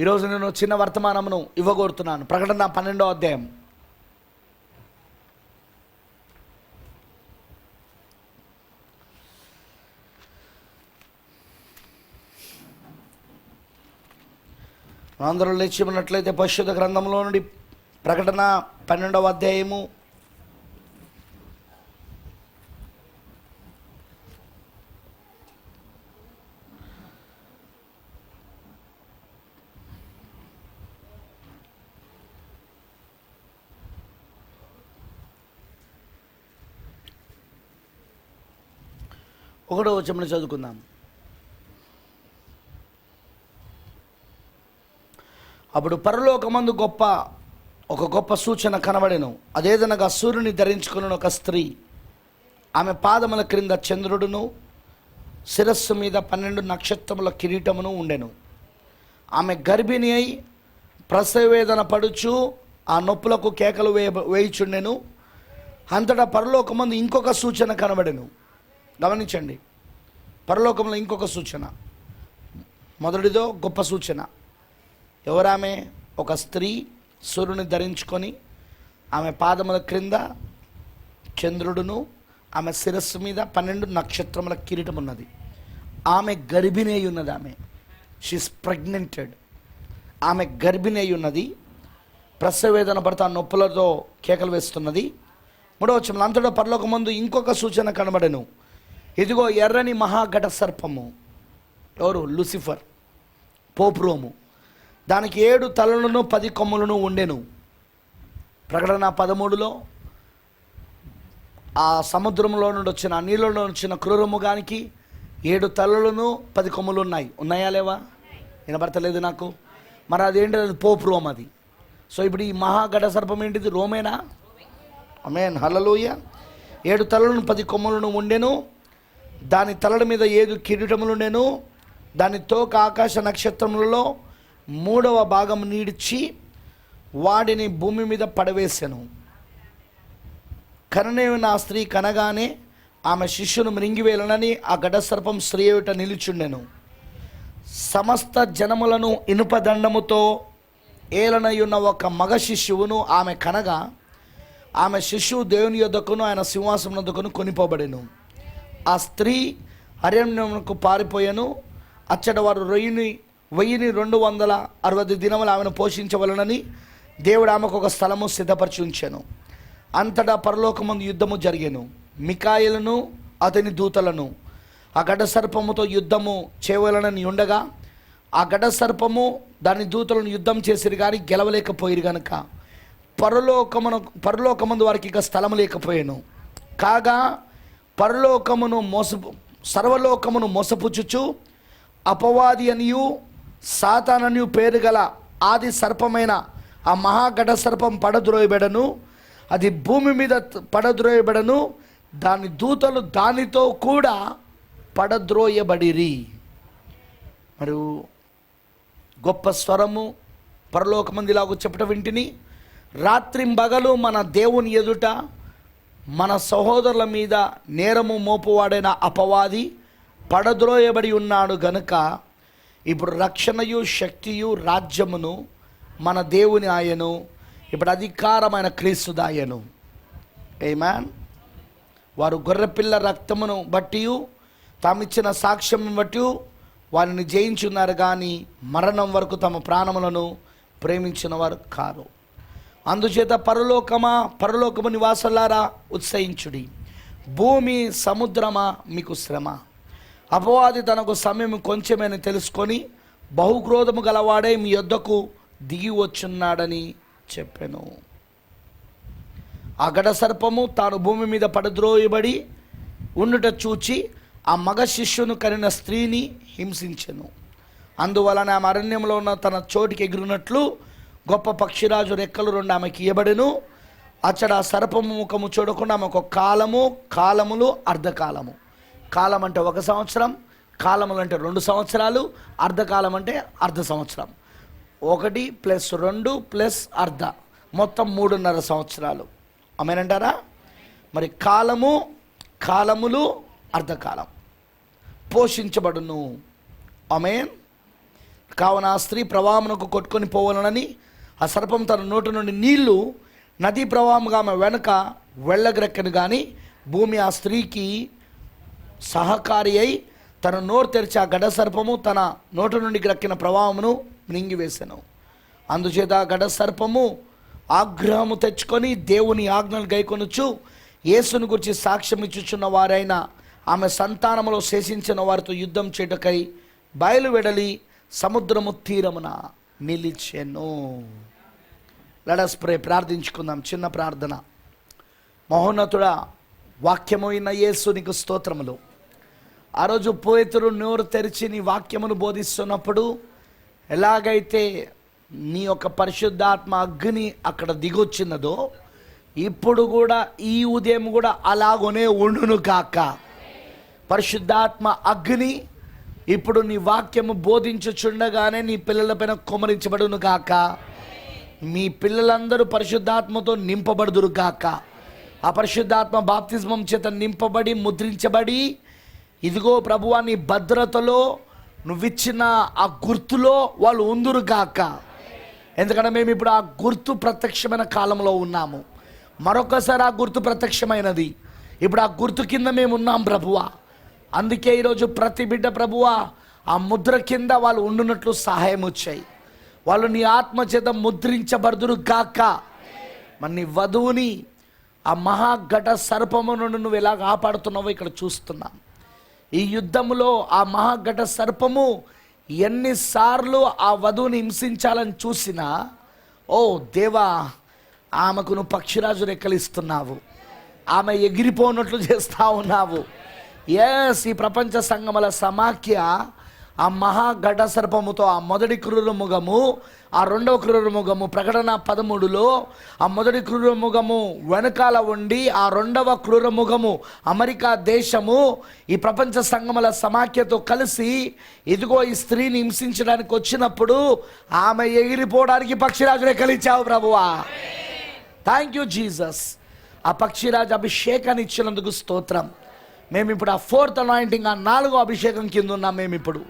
ఈరోజు నేను చిన్న వర్తమానమును ఇవ్వగోరుతున్నాను. ప్రకటన 12వ అధ్యాయం. అందరూ లేచి ఉన్నట్లయితే పరిశుద్ధ గ్రంథంలో నుండి ప్రకటన 12వ అధ్యాయము ఒకటో వచనం చదువుకుందాం. అప్పుడు పరలోకమందు ఒక గొప్ప సూచన కనబడెను. అదేదనగా సూర్యుని ధరించుకున్న ఒక స్త్రీ, ఆమె పాదముల క్రింద చంద్రుడును, శిరస్సు మీద 12 నక్షత్రముల కిరీటమును ఉండెను. ఆమె గర్భిణి అయి ప్రసవేదన పడుచు ఆ నొప్పులకు కేకలు వేయుచుండెను. అంతటా పరలోకమందు ఇంకొక సూచన కనబడెను. గమనించండి, పరలోకంలో ఇంకొక సూచన. మొదటిదో గొప్ప సూచన. ఎవరామె? ఒక స్త్రీ సూర్యుని ధరించుకొని, ఆమె పాదముల క్రింద చంద్రుడును, ఆమె శిరస్సు మీద 12 నక్షత్రముల కిరీటం ఉన్నది. ఆమె గర్భిణి అయి ఉన్నది. షీఈస్ ప్రెగ్నెంటెడ్. ఆమె గర్భిణి అయి ఉన్నది. ప్రసవేదన పడుతూ నొప్పులతో కేకలు వేస్తున్నది. మూడవ వచనం, అంతటా పరలోకమందు ఇంకొక సూచన కనబడెను. ఇదిగో ఎర్రని మహాఘట సర్పము. ఎవరు? లూసిఫర్, పోపు రోము. దానికి 7 తలలను 10 కొమ్ములను ఉండెను. ప్రకటన 13లో ఆ సముద్రంలో నుండి వచ్చిన, నీళ్ళలో వచ్చిన క్రూరముగానికి 7 తలలను 10 కొమ్ములు ఉన్నాయా లేవా? వినపడతలేదు నాకు. మరి అదేంటి? అది పోపు రోమ్ అది. సో ఇప్పుడు ఈ మహాఘట సర్పం ఏంటిది? రోమేనా? ఆమేన్, హల్లెలూయా. 7 తలలను 10 కొమ్ములను ఉండెను. దాని తలల మీద 7 కిరీటములుండెను. దాని తోక ఆకాశ నక్షత్రములలో 3వ భాగం నీడ్చి వాడిని భూమి మీద పడవేసెను. కననేవి నా స్త్రీ కనగానే ఆమె శిష్యును మృంగివేలనని ఆ ఘటసర్పం స్త్రీ ఎదుట నిలుచుండెను. సమస్త జనములను ఇనుపదండముతో ఏలనయున్న ఒక మగ శిష్యువును ఆమె కనగా, ఆమె శిష్యువు దేవుని యొద్దకును ఆయన సింహాసనం యొద్దకును కొనిపోబడెను. ఆ స్త్రీ అరణ్యమునకు పారిపోయెను. అచ్చట వారు 1260 దినములు ఆమెను పోషించవలనని దేవుడు ఆమెకు ఒక స్థలము సిద్ధపరిచి ఉంచెను. అంతటా పరలోకమందు యుద్ధము జరిగెను. మికాయేలును అతని దూతలను ఆ ఘట సర్పముతో యుద్ధము చేయవలనని ఉండగా, ఆ ఘట సర్పము దాని దూతలను యుద్ధం చేసిరు కానీ గెలవలేకపోయిరు గనుక పరలోకమందు వారికి ఇక స్థలము లేకపోయాను. కాగా సర్వలోకమును మోసపుచ్చుచు అపవాది అనియు సాతాననియు పేరు గల ఆది సర్పమైన ఆ మహాఘట సర్పం పడద్రోయబెడను. అది భూమి మీద పడద్రోయబెడను. దాని దూతలు దానితో కూడా పడద్రోయబడిరి. మరియు గొప్ప స్వరము పరలోకమందిలాగు చెప్పటం వింటిని. రాత్రింబగలు మన దేవుని ఎదుట మన సహోదరుల మీద నేరము మోపువాడైన అపవాది పడద్రోయబడి ఉన్నాడు గనుక ఇప్పుడు రక్షణయు శక్తియు రాజ్యమును మన దేవుని ఆయను, ఇప్పుడు అధికారమైన క్రీస్తుదాయను. ఆమేన్. వారు గొర్రెపిల్ల రక్తమును బట్టి తామిచ్చిన సాక్ష్యం బట్టి వారిని జయించున్నారు కానీ మరణం వరకు తమ ప్రాణములను ప్రేమించిన వారు కారు. అందుచేత పరలోకము నివాసులారా ఉత్సహించుడి. భూమి సముద్రమా మీకు శ్రమ. అపవాది తనకు సమయం కొంచెమని తెలుసుకొని బహుక్రోధము గలవాడే మీ యొద్దకు దిగి వచ్చున్నాడని చెప్పాను. ఆ ఘట సర్పము తాను భూమి మీద పడద్రోయబడి ఉండుట చూచి ఆ మగ శిష్యును కనిన స్త్రీని హింసించెను. అందువలన ఆమె అరణ్యంలో ఉన్న తన చోటికి ఎగిరినట్లు గొప్ప పక్షిరాజు రెక్కలు 2 ఆమెకి ఇయ్యబడెను. అచ్చట ఆ సర్పము ముఖము చూడకుండా ఆమెకు కాలములు అర్ధకాలము. కాలం అంటే 1 సంవత్సరం, కాలములు అంటే 2 సంవత్సరాలు, అర్ధకాలం అంటే అర్ధ సంవత్సరం. 1 + 2 + అర్ధ మొత్తం 3.5 సంవత్సరాలు. ఆమేనంటారా? మరి కాలములు అర్ధకాలం పోషించబడును. ఆమేన్. కావున ఆ స్త్రీ ప్రవాహమునకు కొట్టుకొని పోవాలని ఆ సర్పం తన నోటి నుండి నీళ్లు నదీ ప్రవాహముగా ఆమె వెనుక వెళ్ళగ్రెక్కను కానీ భూమి ఆ స్త్రీకి సహకారి అయి తన నోరు తెరిచి ఆ గడ సర్పము తన నోటి నుండి గ్రక్కిన ప్రవాహమును మింగివేశాను. అందుచేత ఆ గడ సర్పము ఆగ్రహము తెచ్చుకొని దేవుని ఆజ్ఞలు గైకొనుచు యేసును గురించి సాక్ష్యం ఇచ్చుచున్న వారైన ఆమె సంతానములో శేషించిన వారితో యుద్ధం చేయుటకై బయలువెడలి సముద్రము తీరమున నిలిచెను. Let us pray. ప్రార్థించుకుందాం. చిన్న ప్రార్థన. మహోన్నతుడా, వాక్యము అయిన యేసు నీకు స్తోత్రములు. ఆ రోజు పేతురు నోరు తెరిచి నీ వాక్యమును బోధిస్తున్నప్పుడు ఎలాగైతే నీ యొక్క పరిశుద్ధాత్మ అగ్ని అక్కడ దిగొచ్చినదో ఇప్పుడు కూడా ఈ ఉదయం కూడా అలాగనే ఉండును కాక. పరిశుద్ధాత్మ అగ్ని ఇప్పుడు నీ వాక్యము బోధించుచుండగానే నీ పిల్లలపైన కుమ్మరించబడును కాక. మీ పిల్లలందరూ పరిశుద్ధాత్మతో నింపబడుదురు కాక. ఆ పరిశుద్ధాత్మ బాప్తిజమం చేత నింపబడి ముద్రించబడి ఇదిగో ప్రభువా నీ భద్రతలో నువ్విచ్చిన ఆ గుర్తులో వాళ్ళు ఉందురు కాక. ఎందుకంటే మేము ఇప్పుడు ఆ గుర్తు ప్రత్యక్షమైన కాలంలో ఉన్నాము. మరొకసారి ఆ గుర్తు ప్రత్యక్షమైనది. ఇప్పుడు ఆ గుర్తు కింద మేము ఉన్నాం ప్రభువా. అందుకే ఈరోజు ప్రతి బిడ్డ ప్రభువా ఆ ముద్ర కింద వాళ్ళు ఉండునట్లు సహాయం వచ్చాయి. వాళ్ళు నీ ఆత్మ చేత ముద్రించబడుదురు కాక. మరి నీ వధువుని ఆ మహాఘట సర్పము నుండి నువ్వు ఎలా కాపాడుతున్నావో ఇక్కడ చూస్తున్నాం. ఈ యుద్ధములో ఆ మహాఘట సర్పము ఎన్నిసార్లు ఆ వధువుని హింసించాలని చూసినా, ఓ దేవా, ఆమెకు నువ్వు పక్షిరాజు రెక్కలిస్తున్నావు. ఆమె ఎగిరిపోనట్లు చేస్తూ ఉన్నావు. ఎస్, ఈ ప్రపంచ సంగమల సమాఖ్య ఆ మహాఘట సర్పముతో ఆ మొదటి క్రూర మృగము, ఆ రెండవ క్రూర మృగము ప్రకటన 13లో ఆ మొదటి క్రూర మృగము వెనకాల ఉండి ఆ రెండవ క్రూర మృగము అమెరికా దేశము ఈ ప్రపంచ సంగమల సమాఖ్యతో కలిసి ఇదిగో ఈ స్త్రీని హింసించడానికి వచ్చినప్పుడు ఆమె ఎగిరిపోవడానికి పక్షిరాజు రెక్కలిచ్చావు ప్రభువా. Thank you Jesus. ఆ పక్షిరాజు అభిషేకాన్ని ఇచ్చినందుకు స్తోత్రం. మేము ఇప్పుడు ఆ 4th అనాయింటింగ్, ఆ 4వ అభిషేకం కింద ఉన్నాం. మేము ఇప్పుడు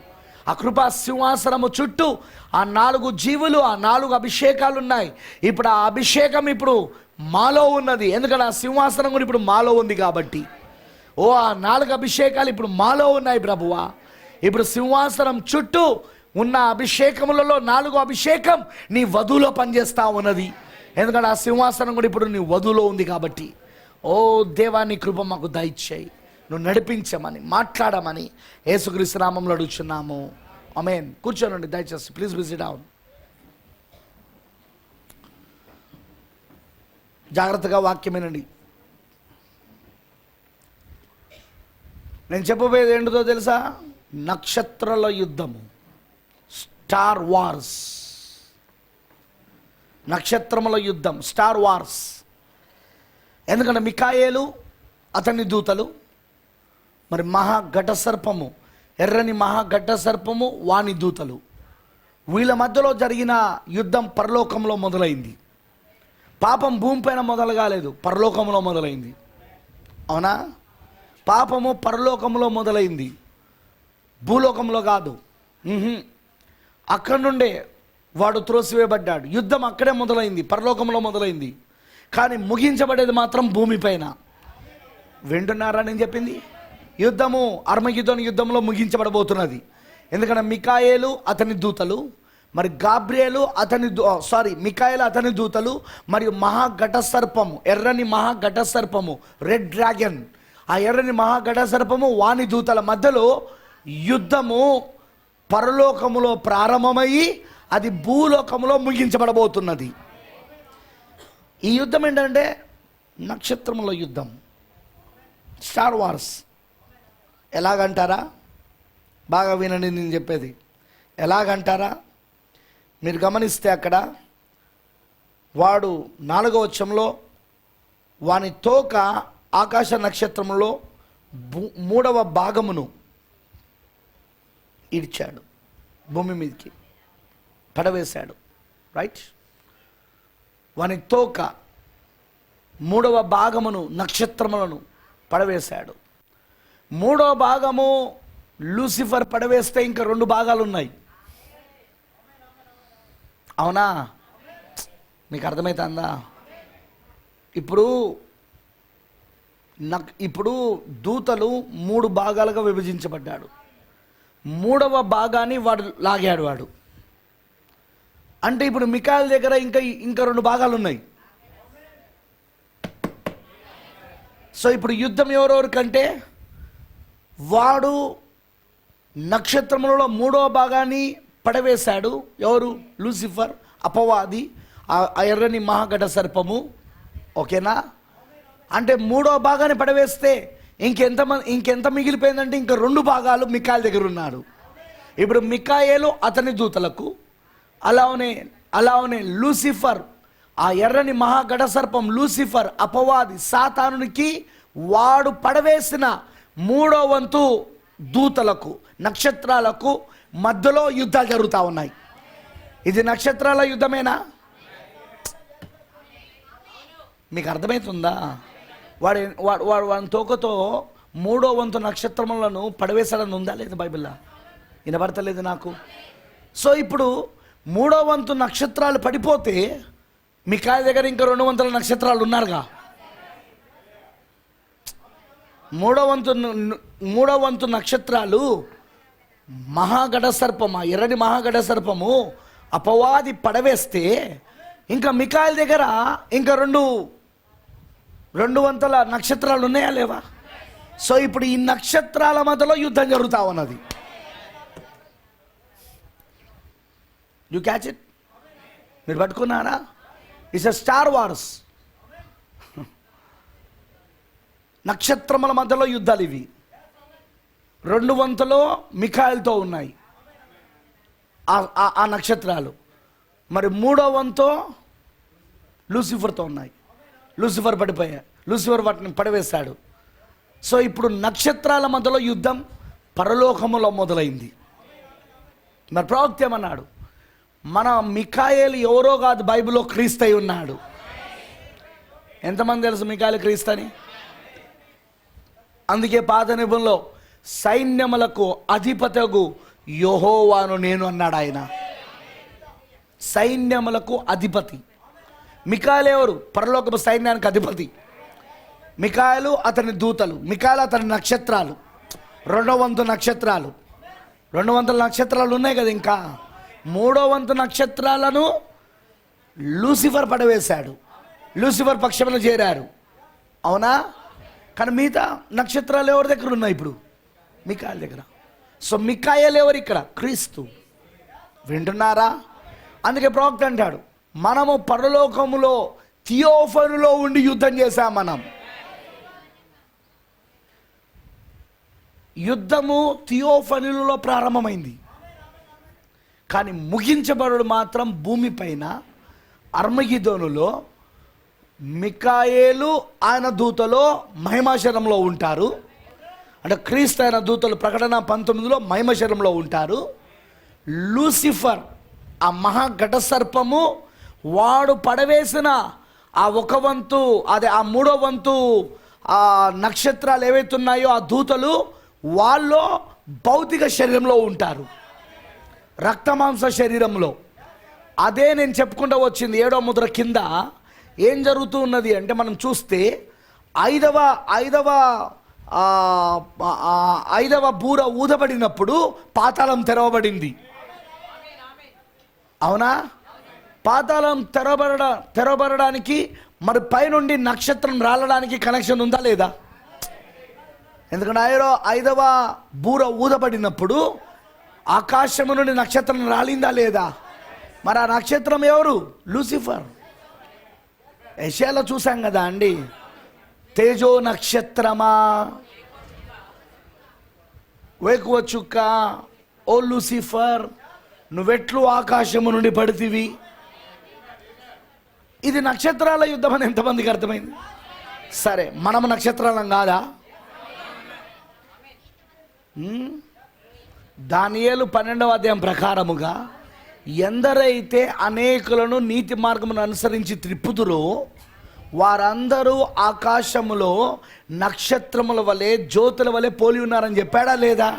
ఆ కృపా సింహాసనము చుట్టూ ఆ 4 జీవులు, ఆ 4 అభిషేకాలు ఉన్నాయి. ఇప్పుడు ఆ అభిషేకం ఇప్పుడు మాలో ఉన్నది. ఎందుకంటే ఆ సింహాసనం కూడా ఇప్పుడు మాలో ఉంది కాబట్టి. ఓ, ఆ 4 అభిషేకాలు ఇప్పుడు మాలో ఉన్నాయి ప్రభువా. ఇప్పుడు సింహాసనం చుట్టూ ఉన్న అభిషేకములలో 4వ అభిషేకం నీ వధువులో పనిచేస్తూ ఉన్నది. ఎందుకంటే ఆ సింహాసనం కూడా ఇప్పుడు నీ వధువులో ఉంది కాబట్టి. ఓ దేవా, నీ కృప మాకు దయచేయి. నువ్వు నడిపించమని, మాట్లాడమని యేసుక్రీస్తు నామములో అడుగుచున్నాము. ఆమేన్. కూర్చోనండి దయచేసి. Please visit down. జాగ్రత్తగా వాక్యమేనండి. నేను చెప్పబోయేది ఏంటో తెలుసా? నక్షత్రాల యుద్ధము, స్టార్ వార్స్. నక్షత్రముల యుద్ధం, స్టార్ వార్స్. ఎందుకంటే మికాయేలు, అతని దూతలు, మరి మహాఘట సర్పము, ఎర్రని మహాఘట సర్పము, వాని దూతలు, వీళ్ళ మధ్యలో జరిగిన యుద్ధం పరలోకంలో మొదలైంది. పాపం భూమిపైన మొదలు కాలేదు, పరలోకంలో మొదలైంది. అవునా? పాపము పరలోకంలో మొదలైంది, భూలోకంలో కాదు. అక్కడి నుండే వాడు త్రోసివేయబడ్డాడు. యుద్ధం అక్కడే మొదలైంది, పరలోకంలో మొదలైంది. కానీ ముగించబడేది మాత్రం భూమిపైన. వింటున్నారా నేను చెప్పింది? యుద్ధము అర్మగిద్దోను యుద్ధంలో ముగించబడబోతున్నది. ఎందుకంటే మికాయేలు, అతని దూతలు, మరి గాబ్రియేలు మికాయేలు అతని దూతలు, మరియు మహాఘట సర్పము, ఎర్రని మహాఘట సర్పము, రెడ్ డ్రాగన్, ఆ ఎర్రని మహాఘట సర్పము వాని దూతల మధ్యలో యుద్ధము పరలోకములో ప్రారంభమయ్యి అది భూలోకములో ముగించబడబోతున్నది. ఈ యుద్ధం ఏంటంటే నక్షత్రముల యుద్ధం, స్టార్ వార్స్. ఎలాగంటారా? బాగా వినండి నేను చెప్పేది. ఎలాగంటారా? మీరు గమనిస్తే అక్కడ వాడు 4వ వచనంలో వాని తోక ఆకాశ నక్షత్రంలో 3వ భాగమును ఇడిచాడు, భూమి మీదకి పడవేశాడు. రైట్? వాని తోక 3వ భాగమును, నక్షత్రములను పడవేశాడు. 3వ భాగము లూసిఫర్ పడవేస్తే ఇంకా 2 భాగాలు ఉన్నాయి. అవునా? మీకు అర్థమవుతుందా? ఇప్పుడు దూతలు 3 భాగాలుగా విభజించబడ్డాడు. 3వ భాగాన్ని వాడు లాగాడు. అంటే ఇప్పుడు మికాయల్ దగ్గర ఇంకా 2 భాగాలు ఉన్నాయి. సో ఇప్పుడు యుద్ధం ఎవరెవరికంటే, వాడు నక్షత్రములలో 3వ భాగాన్ని పడవేశాడు. ఎవరు? లూసిఫర్, అపవాది, ఆ ఎర్రని మహాఘట సర్పము. ఓకేనా? అంటే 3వ భాగాన్ని పడవేస్తే ఇంకెంత మిగిలిపోయిందంటే ఇంకా 2 భాగాలు మికాయల్ దగ్గర ఉన్నాడు. ఇప్పుడు మికాయేలు అతని దూతలకు, అలానే లూసిఫర్, ఆ ఎర్రని మహాఘట సర్పం లూసిఫర్, అపవాది, సాతానునికి వాడు పడవేసిన 3వ వంతు దూతలకు, నక్షత్రాలకు మధ్యలో యుద్ధాలు జరుగుతూ ఉన్నాయి. ఇది నక్షత్రాల యుద్ధమేనా? మీకు అర్థమవుతుందా? వాడి తోకతో 3వ వంతు నక్షత్రములను పడవేశాడని ఉందా లేదా బైబిల్లో? వినబడతలేదు నాకు. సో ఇప్పుడు 3వ వంతు నక్షత్రాలు పడిపోతే మికాయల్ దగ్గర ఇంకా 200 నక్షత్రాలు ఉన్నారుగా. 3వ వంతు నక్షత్రాలు మహాఘట సర్పము, ఎర్రని మహాఘట సర్పము, అపవాది పడవేస్తే ఇంకా మికాయల్ దగ్గర ఇంకా 200 నక్షత్రాలు ఉన్నాయా లేవా? సో ఇప్పుడు ఈ నక్షత్రాల మధ్యలో యుద్ధం జరుగుతూ ఉన్నది. You catch it? మీరు పట్టుకున్నారా? It's a star wars. నక్షత్రముల మధ్యలో యుద్ధాలు ఇవి. 2 వంతులో మికాయల్తో ఉన్నాయి ఆ నక్షత్రాలు. మరి 3వ వంతో లూసిఫర్తో ఉన్నాయి. లూసిఫర్ పడిపోయా, లూసిఫర్ వాటిని పడవేశాడు. సో ఇప్పుడు నక్షత్రాల మధ్యలో యుద్ధం పరలోకములో మొదలైంది. మరి ప్రవక్త ఏమన్నాడు? మన మికాయేలు ఎవరో కాదు, బైబిల్లో క్రీస్తై ఉన్నాడు. ఎంతమంది తెలుసు మికాయేలు క్రీస్తని? అందుకే పాత నిబంధనలో సైన్యములకు అధిపతగు యెహోవాను నేను అన్నాడు ఆయన. సైన్యములకు అధిపతి. మికాయేలు ఎవరు? పరలోకపు సైన్యానికి అధిపతి. మికాయేలు అతని దూతలు, మికాయేలు అతని నక్షత్రాలు, 2వ వంతు నక్షత్రాలు. 200 నక్షత్రాలు ఉన్నాయి కదా. ఇంకా 3వ వంతు నక్షత్రాలను లూసిఫర్ పడవేశాడు. లూసిఫర్ పక్షంలో చేరారు. అవునా? కానీ మిగతా నక్షత్రాలు ఎవరి దగ్గర ఉన్నాయి? ఇప్పుడు మికాయేలు దగ్గర. సో మికాయేలు ఎవరు ఇక్కడ? క్రీస్తు. వింటున్నారా? అందుకే ప్రవక్త అంటాడు, మనము పరలోకములో థియోఫనులో ఉండి యుద్ధం చేశాం. మనం యుద్ధము థియోఫనులో ప్రారంభమైంది, కానీ ముగించబడు మాత్రం భూమిపైన అర్మగిదోనులో. మికాయేలు ఆయన దూతలో మహిమాశరంలో ఉంటారు. అంటే క్రీస్తు ఆయన దూతలు ప్రకటన 19లో మహిమాశరంలో ఉంటారు. లూసిఫర్ ఆ మహాఘట సర్పము, వాడు పడవేసిన ఆ 1 వంతు, అదే ఆ 3వ వంతు ఆ నక్షత్రాలు ఏవైతున్నాయో ఆ దూతలు, వాళ్ళు భౌతిక శరీరంలో ఉంటారు, రక్తమాంస శరీరంలో. అదే నేను చెప్పుకుంటూ వచ్చింది 7వ ముద్ర కింద ఏం జరుగుతూ ఉన్నది అంటే, మనం చూస్తే ఐదవ బూర ఊదబడినప్పుడు పాతాళం తెరవబడింది. అవునా? పాతాళం తెరవబడడానికి మరి పైనుండి నక్షత్రం రాలడానికి కనెక్షన్ ఉందా లేదా? ఎందుకంటే 5వ బూర ఊదబడినప్పుడు ఆకాశము నుండి నక్షత్రం రాలిందా లేదా? మరి ఆ నక్షత్రం ఎవరు? లూసిఫర్. యెషయాలో చూసాం కదా అండి, తేజో నక్షత్రమా వేకువ చుక్క, ఓ లూసిఫర్ నువ్వెట్లు ఆకాశము నుండి పడితివి. ఇది నక్షత్రాల యుద్ధం అని ఎంతమందికి అర్థమైంది? సరే, మనము నక్షత్రాలం కాదా? దానియేలు 12వ అధ్యాయం ప్రకారముగా ఎందరైతే అనేకులను నీతి మార్గమును అనుసరించి త్రిప్పుదురో వారందరూ ఆకాశములో నక్షత్రముల వలె జ్యోతుల వలె పోలి ఉన్నారని చెప్పాడా లేదా?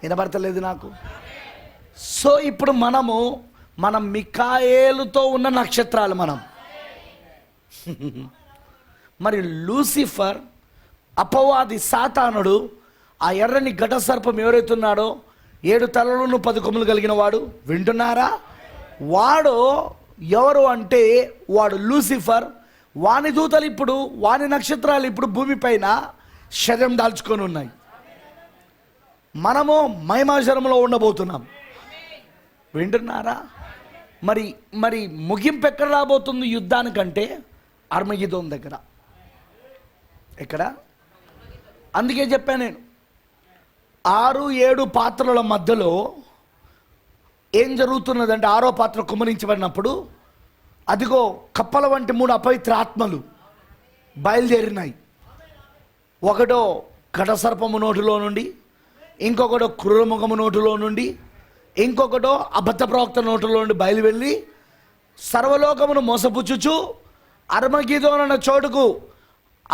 వినబడతలేదు నాకు. సో ఇప్పుడు మనం మికాయేలుతో ఉన్న నక్షత్రాలు మనం. మరి లూసిఫర్, అపవాది, సాతానుడు, ఆ ఎర్రని ఘట సర్పం ఎవరైతున్నాడో 7 తలలను 10 కొమ్ములు కలిగిన వాడు, వింటున్నారా? వాడు ఎవరు అంటే వాడు లూసిఫర్. వాని దూతలు ఇప్పుడు, వాని నక్షత్రాలు ఇప్పుడు భూమిపైన శరీరం దాల్చుకొని ఉన్నాయి. మనము మహిమాశరంలో ఉండబోతున్నాం, వింటున్నారా? మరి ముగింపు ఎక్కడ రాబోతుంది యుద్ధానికంటే? అర్మగిదోన్ దగ్గర. ఎక్కడ? అందుకే చెప్పాను నేను, 6-7 పాత్రల మధ్యలో ఏం జరుగుతున్నదంటే, 6వ పాత్ర కుమ్మరించబడినప్పుడు అదిగో కప్పల వంటి 3 అపవిత్ర ఆత్మలు బయలుదేరినాయి. ఒకటో ఘటసర్పము నోటిలో నుండి, ఇంకొకటో క్రూరముఖము నోటిలో నుండి, ఇంకొకటో అబద్ధ ప్రవక్త నోటిలో నుండి బయలువెళ్ళి సర్వలోకమును మోసపుచ్చుచు అర్మగిదోన్ అన్న చోటుకు,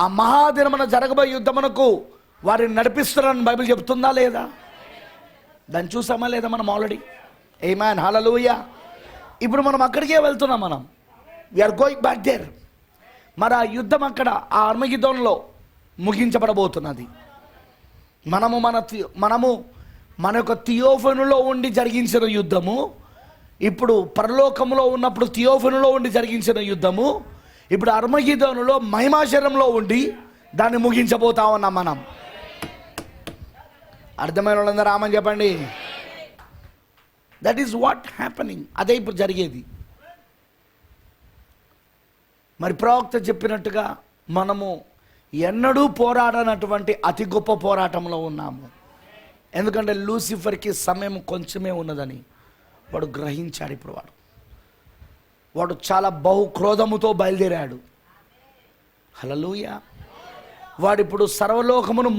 ఆ మహాదినమున జరగబోయే యుద్ధమునకు వారిని నడిపిస్తున్నారని బైబిల్ చెప్తుందా లేదా? దాన్ని చూసామా లేదా మనం ఆల్రెడీ? ఆమేన్, హల్లెలూయా. ఇప్పుడు మనం అక్కడికే వెళ్తున్నాం. మనం వీఆర్ గోయింగ్ బ్యాక్ దేర్. మరి ఆ యుద్ధం అక్కడ ఆ అర్మగిదోన్లో ముగించబడబోతున్నది. మనము మన యొక్క థియోఫనులో ఉండి జరిగించిన యుద్ధము, ఇప్పుడు పరలోకములో ఉన్నప్పుడు థియోఫనులో ఉండి జరిగించిన యుద్ధము, ఇప్పుడు అర్మగిదోనులో మహిమాశరంలో ఉండి దాన్ని ముగించబోతా ఉన్నాం మనం. అర్థమైన వాళ్ళందరూ ఆమని చెప్పండి. That is what happening. అదే ఇప్పుడు జరిగేది. మరి ప్రవక్త చెప్పినట్టుగా మనము ఎన్నడూ పోరాడనటువంటి అతి గొప్ప పోరాటంలో ఉన్నాము. ఎందుకంటే లూసిఫర్కి సమయం కొంచెమే ఉన్నదని వాడు గ్రహించాడు. ఇప్పుడు వాడు చాలా బహు క్రోధముతో బయలుదేరాడు. హల్లెలూయా. వాడిప్పుడు సర్వలోకమును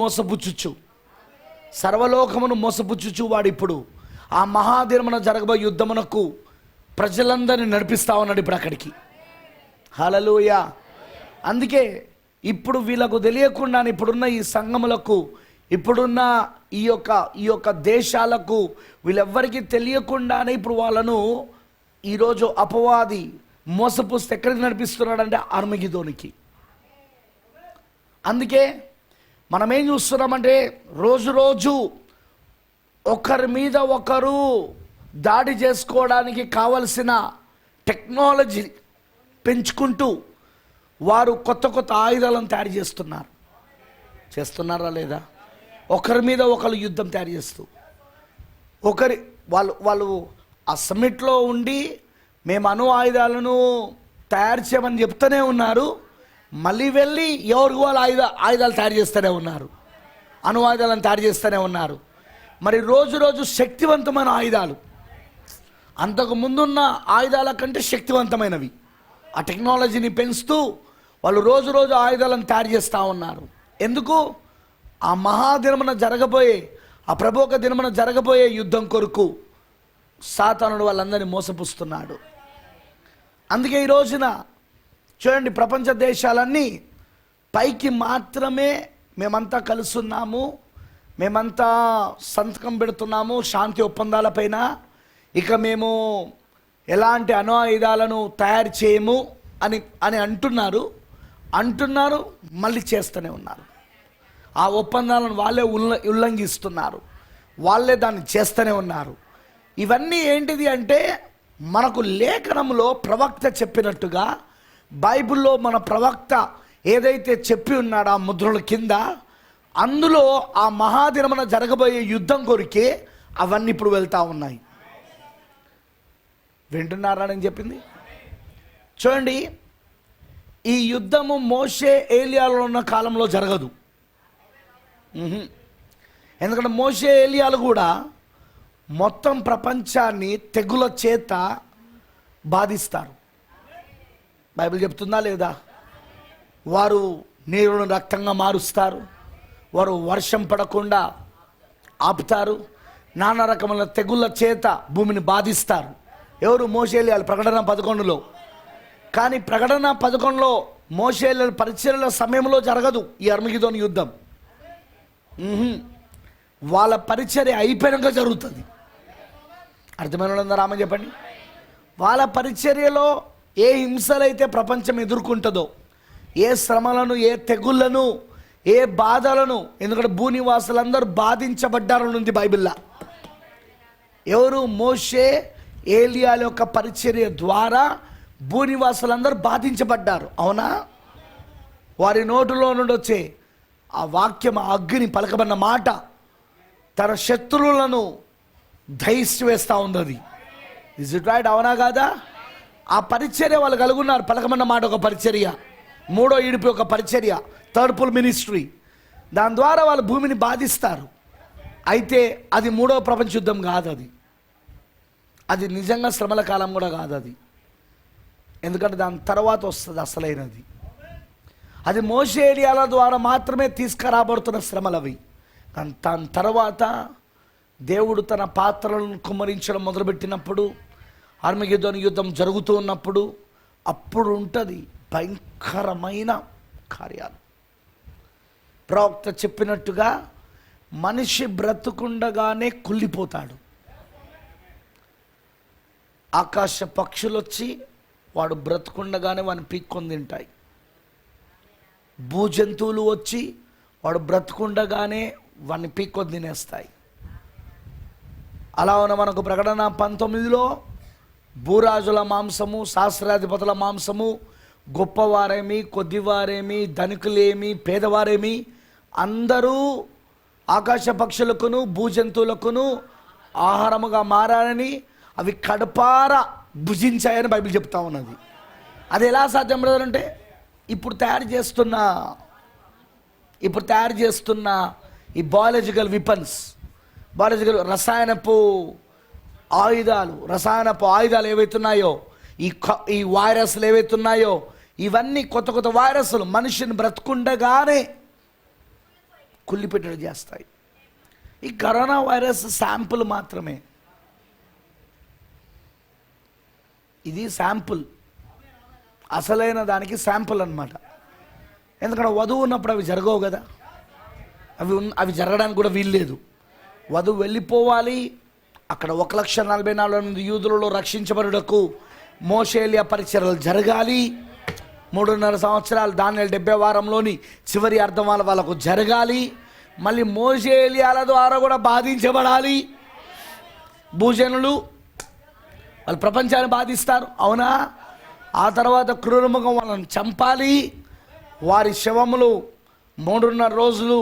మోసపుచ్చుచు వాడిప్పుడు ఆ మహాదినమున జరగబోయే యుద్ధమునకు ప్రజలందరినీ నడిపిస్తా ఉన్నాడు ఇప్పుడు అక్కడికి. హల్లెలూయా. అందుకే ఇప్పుడు వీళ్ళకు తెలియకుండా, ఇప్పుడున్న ఈ సంఘములకు, ఇప్పుడున్న ఈ యొక్క దేశాలకు, వీళ్ళెవ్వరికీ తెలియకుండానే ఇప్పుడు వాళ్ళను ఈరోజు అపవాది మోసపుస్తే ఎక్కడికి నడిపిస్తున్నాడంటే అర్మగిదోనికి. అందుకే మనం ఏం చూస్తున్నామంటే, రోజు ఒకరి మీద ఒకరు దాడి చేసుకోవడానికి కావలసిన టెక్నాలజీ పెంచుకుంటూ వారు కొత్త ఆయుధాలను తయారు చేస్తున్నారా లేదా? ఒకరి మీద ఒకరు యుద్ధం తయారు చేస్తూ, వాళ్ళు ఆ సమ్మిట్లో ఉండి మేము అణు ఆయుధాలను తయారు చేయమని చెప్తూనే ఉన్నారు. మళ్ళీ వెళ్ళి ఎవరికి వాళ్ళు ఆయుధాలు తయారు చేస్తూనే ఉన్నారు, అణు ఆయుధాలను తయారు చేస్తూనే ఉన్నారు. మరి రోజు శక్తివంతమైన ఆయుధాలు, అంతకు ముందున్న ఆయుధాల కంటే శక్తివంతమైనవి, ఆ టెక్నాలజీని పెంచుతూ వాళ్ళు రోజు ఆయుధాలను తయారు చేస్తూ ఉన్నారు. ఎందుకు? ఆ మహాదినమున జరగబోయే, ఆ ప్రభోక దినమున జరగబోయే యుద్ధం కొరకు సాతానుడు వాళ్ళందరినీ మోసపుస్తున్నాడు. అందుకే ఈ రోజున చూడండి, ప్రపంచ దేశాలన్నీ పైకి మాత్రమే మేమంతా కలుస్తున్నాము, మేమంతా సంతకం పెడుతున్నాము శాంతి ఒప్పందాలపైన, ఇక మేము ఎలాంటి అణు ఆయుధాలను తయారు చేయము అని అంటున్నారు. మళ్ళీ చేస్తూనే ఉన్నారు. ఆ ఒప్పందాలను వాళ్ళే ఉల్లంఘిస్తున్నారు, వాళ్ళే దాన్ని చేస్తూనే ఉన్నారు. ఇవన్నీ ఏంటిది అంటే, మనకు లేఖనంలో ప్రవక్త చెప్పినట్టుగా, బైబిల్లో మన ప్రవక్త ఏదైతే చెప్పి ఉన్నాడో ఆ ముద్రల కింద, అందులో ఆ మహాదినమున జరగబోయే యుద్ధం కొరికే అవన్నీ ఇప్పుడు వెళ్తూ ఉన్నాయి. వింటున్నారా నేను చెప్పింది? చూడండి, ఈ యుద్ధము మోషే ఏలియాలో ఉన్న కాలంలో జరగదు. ఎందుకంటే మోషే ఏలియాలు కూడా మొత్తం ప్రపంచాన్ని తెగుల చేత బాధిస్తారు. బైబిల్ చెప్తుందా లేదా? వారు నీరును రక్తంగా మారుస్తారు, వారు వర్షం పడకుండా ఆపుతారు, నానా రకముల తెగుళ్ళ చేత భూమిని బాధిస్తారు. ఎవరు? మోషే ఏలియాలు. ప్రకటన 11లో. కానీ ప్రకటన 11లో మోషే ఏలియాల పరిచర్యల సమయంలో జరగదు ఈ అర్మగిదోను యుద్ధం. వాళ్ళ పరిచర్య అయిపోయాక జరుగుతుంది. అర్థమైన వాళ్ళందరూ ఆమె చెప్పండి. వాళ్ళ పరిచర్యలో ఏ హింసలైతే ప్రపంచం ఎదుర్కొంటుందో, ఏ శ్రమలను, ఏ తెగుళ్లను, ఏ బాధలను, ఎందుకంటే భూనివాసులందరూ బాధించబడ్డారని ఉంది బైబిల్లో. ఎవరు? మోషే ఏలియాల యొక్క పరిచర్య ద్వారా భూనివాసులందరూ బాధించబడ్డారు. అవునా? వారి నోటిలో నుండి వచ్చే ఆ వాక్యం, ఆ అగ్ని, పలకబడిన మాట తన శత్రువులను దహించి వేస్తూ ఉంది. అది ఇజ్ ఇట్ రైట్? అవునా కాదా? ఆ పరిచర్య వాళ్ళు కలుగున్నారు. పలకబడిన మాట ఒక పరిచర్య, మూడో ఈడిపి ఒక పరిచర్య, థర్డ్ పుల్ మినిస్ట్రీ. దాని ద్వారా వాళ్ళు భూమిని బాధిస్తారు. అయితే అది మూడవ ప్రపంచ యుద్ధం కాదు. అది నిజంగా శ్రమల కాలం కూడా కాదు. ఎందుకంటే దాని తర్వాత వస్తుంది అసలైనది. అది మోషే ఏలియాల ద్వారా మాత్రమే తీసుకురాబడుతున్న శ్రమలు అవి. కానీ దాని తర్వాత దేవుడు తన పాత్రలను కుమ్మరించడం మొదలుపెట్టినప్పుడు, ఆర్మగెద్దోను యుద్ధం జరుగుతూ ఉన్నప్పుడు, అప్పుడు ఉంటుంది భయంకరమైన కార్యాలు. ప్రవక్త చెప్పినట్టుగా మనిషి బ్రతుకుండగానే కుళ్ళిపోతాడు. ఆకాశ పక్షులు వచ్చి వాడు బ్రతుకుండగానే వాడిని పీక్కొని తింటాయి. భూజంతువులు వచ్చి వాడు బ్రతుకుండగానే వాడిని పీక్కొని తినేస్తాయి. అలా ఉన్న మనకు ప్రకటన 19లో భూరాజుల మాంసము, శాస్త్రాధిపతుల మాంసము, గొప్పవారేమి, కొద్దివారేమి, ధనికులేమి, పేదవారేమి అందరూ ఆకాశ పక్షులకును భూజంతువులకును ఆహారముగా మారారని, అవి కడపార భుజించాయని బైబిల్ చెప్తా ఉన్నది. అది ఎలా సాధ్యం బ్రదర్ అంటే, ఇప్పుడు తయారు చేస్తున్న ఈ బయాలజికల్ వెపన్స్, రసాయనపు ఆయుధాలు ఏవైతున్నాయో, ఈ వైరస్లు ఏవైతున్నాయో, ఇవన్నీ కొత్త కొత్త వైరస్లు మనిషిని బ్రతుకుండగానే కుళ్ళిపెట్టడం చేస్తాయి. ఈ కరోనా వైరస్ శాంపుల్ మాత్రమే. ఇది శాంపుల్, అసలైన దానికి శాంపుల్ అన్నమాట. ఎందుకంటే వధువు ఉన్నప్పుడు అవి జరగవు కదా, అవి జరగడానికి కూడా వీల్లేదు. వధువు వెళ్ళిపోవాలి. అక్కడ 1,44,000 యూదులలో రక్షించబడుటకు మోషే ఏలియా పరిచర్యలు జరగాలి. 3.5 సంవత్సరాలు దానియేలు 70 వారంలోని చివరి అర్థం వాళ్ళకు జరగాలి. మళ్ళీ మోషే ఏలియాల ద్వారా కూడా బాధించబడాలి. భూజనులు వాళ్ళు ప్రపంచాన్ని బాధిస్తారు. అవునా? ఆ తర్వాత క్రూరముఖం వాళ్ళని చంపాలి. వారి శవములు 3.5 రోజులు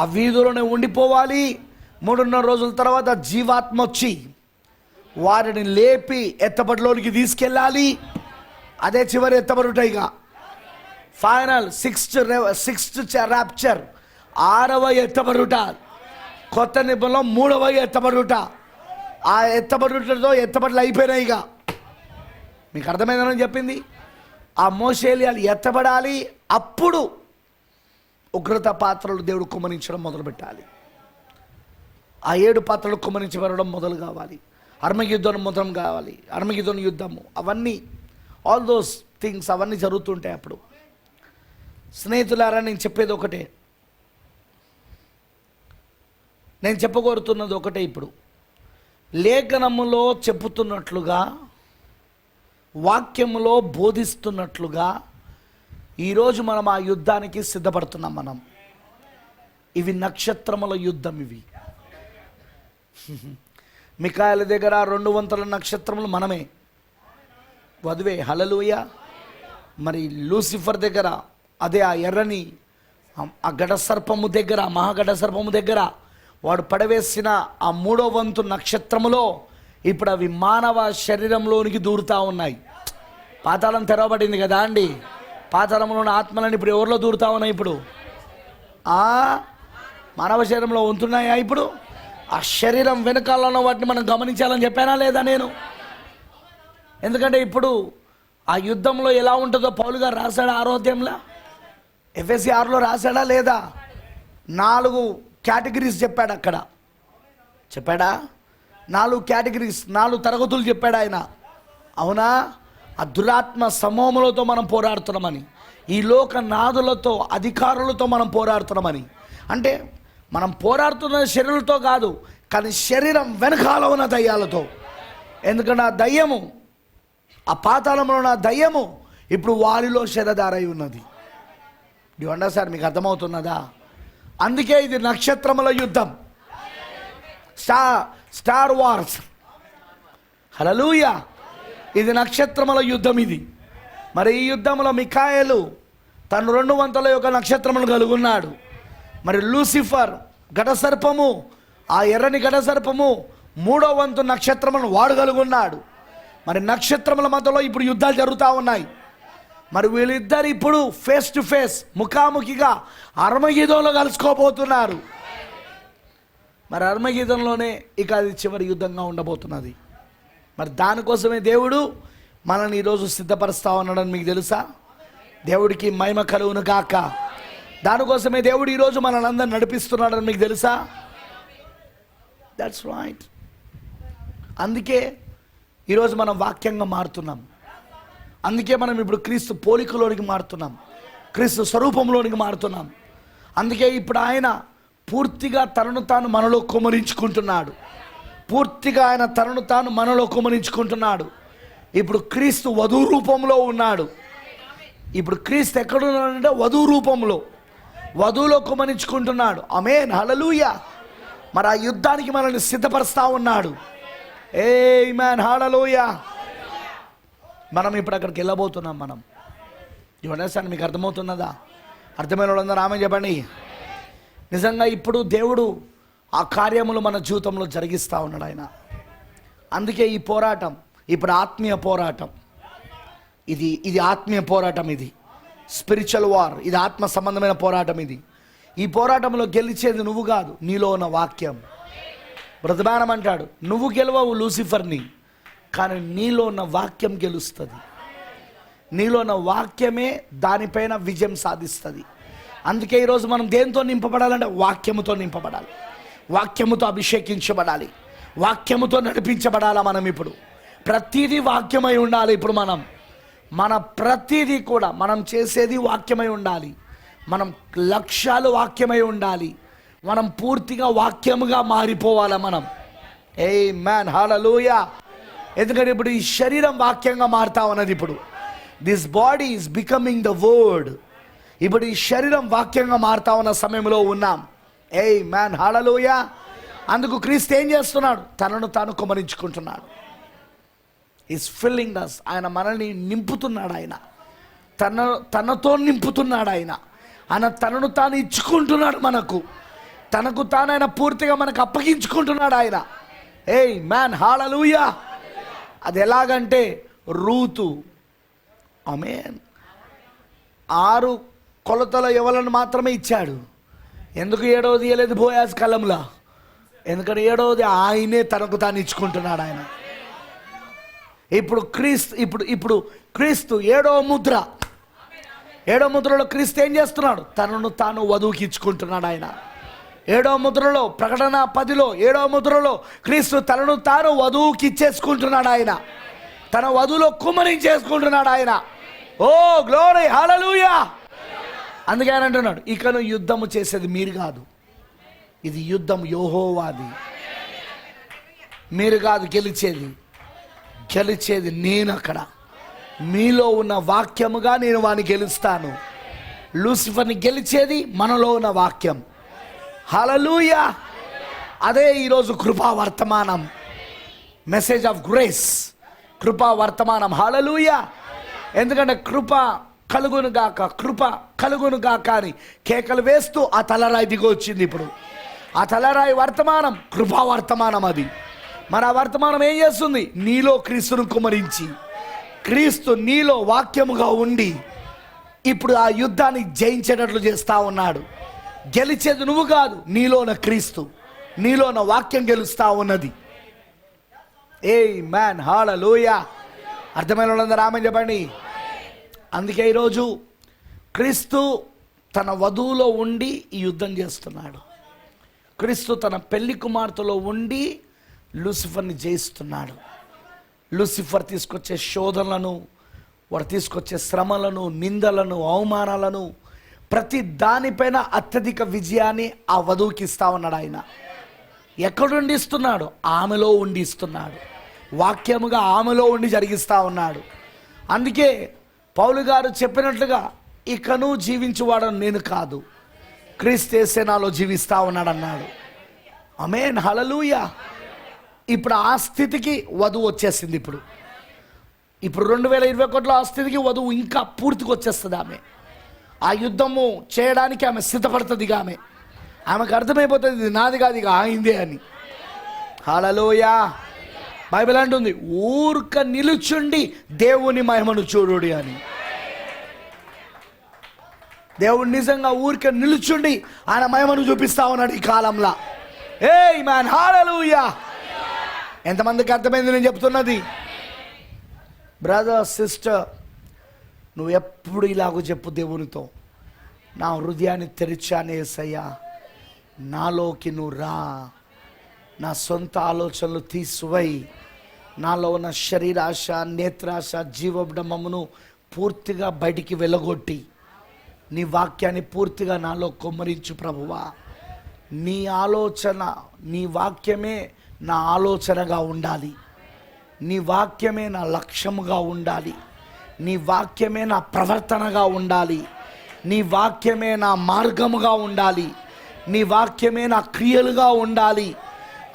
ఆ వీధులోనే ఉండిపోవాలి. 3.5 రోజుల తర్వాత జీవాత్మ వచ్చి వారిని లేపి ఎత్తబడిలోనికి తీసుకెళ్ళాలి. అదే చివరి ఎత్తబడుటైగా ఫైనల్ సిక్స్త్ ర్యాప్చర్, 6వ ఎత్తబడుట. కొత్త నిబంధనలో 3వ ఎత్తబడుట. ఆ ఎత్తబడుటతో ఎత్తబడులు అయిపోయినాయిగా. మీకు అర్థమైందని చెప్పింది. ఆ మోషే ఏలియాలు ఎత్తబడాలి. అప్పుడు ఉగ్రత పాత్రలు దేవుడు కుమ్మరించడం మొదలుపెట్టాలి. ఆ 7 పాత్రలు కుమ్మరించబడడం మొదలు కావాలి. అర్మగిద్దోను మొదలు కావాలి. అర్మగిద్దోను యుద్ధము, అవన్నీ ఆల్ దోస్ థింగ్స్ అవన్నీ జరుగుతుంటాయి. అప్పుడు స్నేహితులారా, నేను చెప్పేది ఒకటే, నేను చెప్పగోరుతున్నది ఒకటే. ఇప్పుడు లేఖనములో చెప్పుతున్నట్లుగా, వాక్యములో బోధిస్తున్నట్లుగా ఈరోజు మనం ఆ యుద్ధానికి సిద్ధపడుతున్నాం. ఇవి నక్షత్రముల యుద్ధం. ఇవి మికాయల దగ్గర 200 నక్షత్రములు మనమే, వధువే. హల్లెలూయా. మరి లూసిఫర్ దగ్గర అదే ఆ ఎర్రని ఆ ఘటసర్పము దగ్గర, మహాఘట సర్పము దగ్గర వాడు పడవేసిన ఆ 3వ వంతు నక్షత్రములో ఇప్పుడు అవి మానవ శరీరంలోనికి దూరుతూ ఉన్నాయి. పాతాళం తెరవబడింది కదా అండి. పాతాళంలోని ఆత్మలని ఇప్పుడు ఎవరిలో దూరుతా ఉన్నాయి? ఇప్పుడు మానవ శరీరంలో ఉంటున్నాయా? ఇప్పుడు ఆ శరీరం వెనకాలలో వాటిని మనం గమనించాలని చెప్పానా లేదా నేను? ఎందుకంటే ఇప్పుడు ఆ యుద్ధంలో ఎలా ఉంటుందో పౌలు గారు రాశాడా? ఆరోగ్యంలో ఎఫ్ఎస్సి 6లో రాశాడా లేదా? 4 కేటగిరీస్ చెప్పాడు అక్కడ. చెప్పాడా? 4 కేటగిరీస్, 4 తరగతులు చెప్పాడు ఆయన. అవునా? ఆ దురాత్మ సమూహములతో మనం పోరాడుతున్నామని, ఈ లోక నాదులతో, అధికారులతో మనం పోరాడుతున్నామని. అంటే మనం పోరాడుతున్న శరీరంతో కాదు, కానీ శరీరం వెనకాల ఉన్న దయ్యాలతో. ఎందుకంటే ఆ దయ్యము, ఆ పాతాళంలో ఉన్న దయ్యము ఇప్పుడు వారిలో శరదారై ఉన్నది. సార్ మీకు అర్థమవుతున్నదా? అందుకే ఇది నక్షత్రముల యుద్ధం, స్టార్ వార్స్. హల్లెలూయా. ఇది నక్షత్రముల యుద్ధం ఇది. మరి ఈ యుద్ధంలో మిఖాయేలు తను 200 యొక్క నక్షత్రములు కలుగున్నాడు. మరి లూసిఫర్ ఘటసర్పము, ఆ ఎర్రని ఘటసర్పము 3వ వంతు నక్షత్రములను వాడు కలుగున్నాడు. మరి నక్షత్రముల మధ్యలో ఇప్పుడు యుద్ధాలు జరుగుతూ ఉన్నాయి. మరి వీళ్ళిద్దరు ఇప్పుడు ఫేస్ టు ఫేస్, ముఖాముఖిగా అర్మగీదంలో కలుసుకోబోతున్నారు. మరి అర్మగీదంలోనే ఇక అది చివరి యుద్ధంగా ఉండబోతున్నది. మరి దానికోసమే దేవుడు మనల్ని ఈరోజు సిద్ధపరుస్తా ఉన్నాడని మీకు తెలుసా? దేవుడికి మహిమ కలుగును గాక. దానికోసమే దేవుడు ఈరోజు మనల్ని అందరిని నడిపిస్తున్నాడని మీకు తెలుసా? That's right. అందుకే ఈరోజు మనం వాక్యంగా మారుతున్నాం. అందుకే మనం ఇప్పుడు క్రీస్తు పోలికలోనికి మారుతున్నాం, క్రీస్తు స్వరూపంలోనికి మారుతున్నాం. అందుకే ఇప్పుడు ఆయన పూర్తిగా తనను తాను మనలో కుమరించుకుంటున్నాడు. పూర్తిగా ఆయన తనను తాను మనలో కుమరించుకుంటున్నాడు. ఇప్పుడు క్రీస్తు వధువు రూపంలో ఉన్నాడు. ఇప్పుడు క్రీస్తు ఎక్కడున్నాడంటే వధువు రూపంలో, వధువులో కుమరించుకుంటున్నాడు. ఆమేన్, హల్లెలూయా. మరి ఆ యుద్ధానికి మనల్ని సిద్ధపరుస్తా ఉన్నాడు. ఆమేన్, హల్లెలూయా. మనం ఇప్పుడు అక్కడికి వెళ్ళబోతున్నాం. మనం ఇవన్నీ మీకు అర్థమవుతున్నదా? అర్థమైన వాళ్ళందరూ ఆమె చెప్పండి. నిజంగా ఇప్పుడు దేవుడు ఆ కార్యములు మన జీవితంలో జరిగిస్తూ ఉన్నాడు ఆయన. అందుకే ఈ పోరాటం ఇప్పుడు ఆత్మీయ పోరాటం. ఇది ఆత్మీయ పోరాటం, ఇది స్పిరిచువల్ వార్, ఇది ఆత్మ సంబంధమైన పోరాటం. ఈ పోరాటంలో గెలిచేది నువ్వు కాదు, నీలో ఉన్న వాక్యం. బ్రతమానం అంటాడు, నువ్వు గెలవవు లూసిఫర్ని, కానీ నీలో ఉన్న వాక్యం గెలుస్తుంది. నీలో ఉన్న వాక్యమే దానిపైన విజయం సాధిస్తుంది. అందుకే ఈరోజు మనం దేంతో నింపబడాలంటే వాక్యముతో నింపబడాలి, వాక్యముతో అభిషేకించబడాలి, వాక్యముతో నడిపించబడాలా. మనం ఇప్పుడు ప్రతిదీ వాక్యమై ఉండాలి. ఇప్పుడు మన ప్రతిదీ కూడా మనం చేసేది వాక్యమై ఉండాలి. మనం లక్ష్యాలు వాక్యమై ఉండాలి. మనం పూర్తిగా వాక్యముగా మారిపోవాలా మనం. ఆమేన్, హల్లెలూయా. ఎందుకంటే ఇప్పుడు ఈ శరీరం వాక్యంగా మారుతా ఉన్నది. ఇప్పుడు this body is becoming the word. ఇప్పుడు ఈ శరీరం వాక్యంగా మారుతా ఉన్న సమయంలో ఉన్నాం. ఆమేన్, హల్లెలూయా. అందుకు క్రీస్తు ఏం చేస్తున్నాడు? తనను తాను కుమరించుకుంటున్నాడు. ఈజ్ ఫిల్లింగ్ అస్. ఆయన మనల్ని నింపుతున్నాడు. ఆయన తనతో నింపుతున్నాడు. ఆయన తనను తాను ఇచ్చుకుంటున్నాడు మనకు. తనకు తాను ఆయన పూర్తిగా మనకు అప్పగించుకుంటున్నాడు ఆయన. ఆమేన్, హల్లెలూయా. అది ఎలాగంటే రూతు, ఆమేన్, 6 కొలతల యవలను మాత్రమే ఇచ్చాడు. ఎందుకు 7వది ఇయ్యలేదు బోయాజ్ కలంలా? ఎందుకంటే 7వది ఆయనే తనకు తాను ఇచ్చుకుంటున్నాడు ఆయన. ఇప్పుడు క్రీస్తు 7వ ముద్ర. 7వ ముద్రలో క్రీస్తు ఏం చేస్తున్నాడు? తనను తాను వధువుకి ఇచ్చుకుంటున్నాడు ఆయన. 7వ ముద్రలో, ప్రకటన 10లో 7వ ముద్రలో క్రీస్తు తనను తాను వధువుకి ఇచ్చేసుకుంటున్నాడు ఆయన. తన వధువులో కుమ్మరించేసుకుంటున్నాడు ఆయన. ఓ గ్లోరీ, హల్లెలూయా. అందుకే ఆయన అంటున్నాడు, ఇకను యుద్ధము చేసేది మీరు కాదు, ఇది యుద్ధం యెహోవాది. మీరు కాదు గెలిచేది నేను. అక్కడ మీలో ఉన్న వాక్యముగా నేను వాడిని గెలుస్తాను. లూసిఫర్ని గెలిచేది మనలో ఉన్న వాక్యం. హల్లెలూయా. అదే ఈరోజు కృపా వర్తమానం, మెసేజ్ ఆఫ్ గ్రేస్, కృపా వర్తమానం. హల్లెలూయా. ఎందుకంటే కృప కలుగును గాక అని కేకలు వేస్తూ ఆ తలరాయి దిగి వచ్చింది. ఇప్పుడు ఆ తలరాయి వర్తమానం కృపా వర్తమానం. అది మరి ఆ వర్తమానం ఏం చేస్తుంది? నీలో క్రీస్తును కుమరించి, క్రీస్తు నీలో వాక్యముగా ఉండి ఇప్పుడు ఆ యుద్ధాన్ని జయించేటట్లు చేస్తా ఉన్నాడు. గెలిచేది నువ్వు కాదు, నీలోన క్రీస్తు, నీలోన వాక్యం గెలుస్తా ఉన్నది. ఆమేన్, హల్లెలూయా. అర్థమైన వాళ్ళందరూ ఆమేన్ చెప్పండి. అందుకే ఈరోజు క్రీస్తు తన వధువులో ఉండి ఈ యుద్ధం చేస్తున్నాడు. క్రీస్తు తన పెళ్లి కుమార్తెలో ఉండి లూసిఫర్ని జయిస్తున్నాడు. లూసిఫర్ తీసుకొచ్చే శోధనలను, వాడు తీసుకొచ్చే శ్రమలను, నిందలను, అవమానాలను, ప్రతి దానిపైన అత్యధిక విజయాన్ని ఆ వధువుకి ఇస్తా ఉన్నాడు ఆయన. ఎక్కడుండి ఇస్తున్నాడు? ఆమెలో ఉండి ఇస్తున్నాడు. వాక్యముగా ఆమెలో ఉండి జరిగిస్తూ ఉన్నాడు. అందుకే పౌలు గారు చెప్పినట్లుగా ఇకను జీవించువాడను నేను కాదు, క్రీస్తు యేసే నాలో జీవిస్తూ ఉన్నాడు అన్నాడు. ఆమేన్, హల్లెలూయా. ఇప్పుడు ఆ స్థితికి వధువు వచ్చేసింది. ఇప్పుడు 2021లో ఆ స్థితికి వధువు ఇంకా పూర్తిగా వచ్చేస్తుంది. ఆ యుద్ధము చేయడానికి ఆమె సిద్ధపడుతుంది. ఆమెకు అర్థమైపోతుంది ఇది నాది కాదు, ఇక ఆయిందే అని. హల్లెలూయా. బైబిల్ అంటుంది ఊర్క నిలుచుండి దేవుని మహిమను చూడుడి అని. దేవుడు నిజంగా ఊరిక నిలుచుండి ఆయన మహిమను చూపిస్తా ఉన్నాడు ఈ కాలంలో. ఆమేన్, హల్లెలూయా. ఎంతమందికి అర్థమైంది నేను చెప్తున్నది? బ్రదర్, సిస్టర్, నువ్వు ఎప్పుడు ఇలాగో చెప్పు దేవునితో, నా హృదయాన్ని తెరిచాను యేసయ్యా, నాలోకి నువ్వు రా, నా సొంత ఆలోచనలు తీసివై, నాలో ఉన్న శరీరాశ, నేత్రాశ, జీవబ్రహ్మమును పూర్తిగా బయటికి వెళ్ళగొట్టి నీ వాక్యాన్ని పూర్తిగా నాలో కొమ్మరించు ప్రభువా. నీ ఆలోచన, నీ వాక్యమే నా ఆలోచనగా ఉండాలి, నీ వాక్యమే నా లక్ష్యముగా ఉండాలి, నీ వాక్యమే నా ప్రవర్తనగా ఉండాలి, నీ వాక్యమే నా మార్గముగా ఉండాలి, నీ వాక్యమే నా క్రియలుగా ఉండాలి.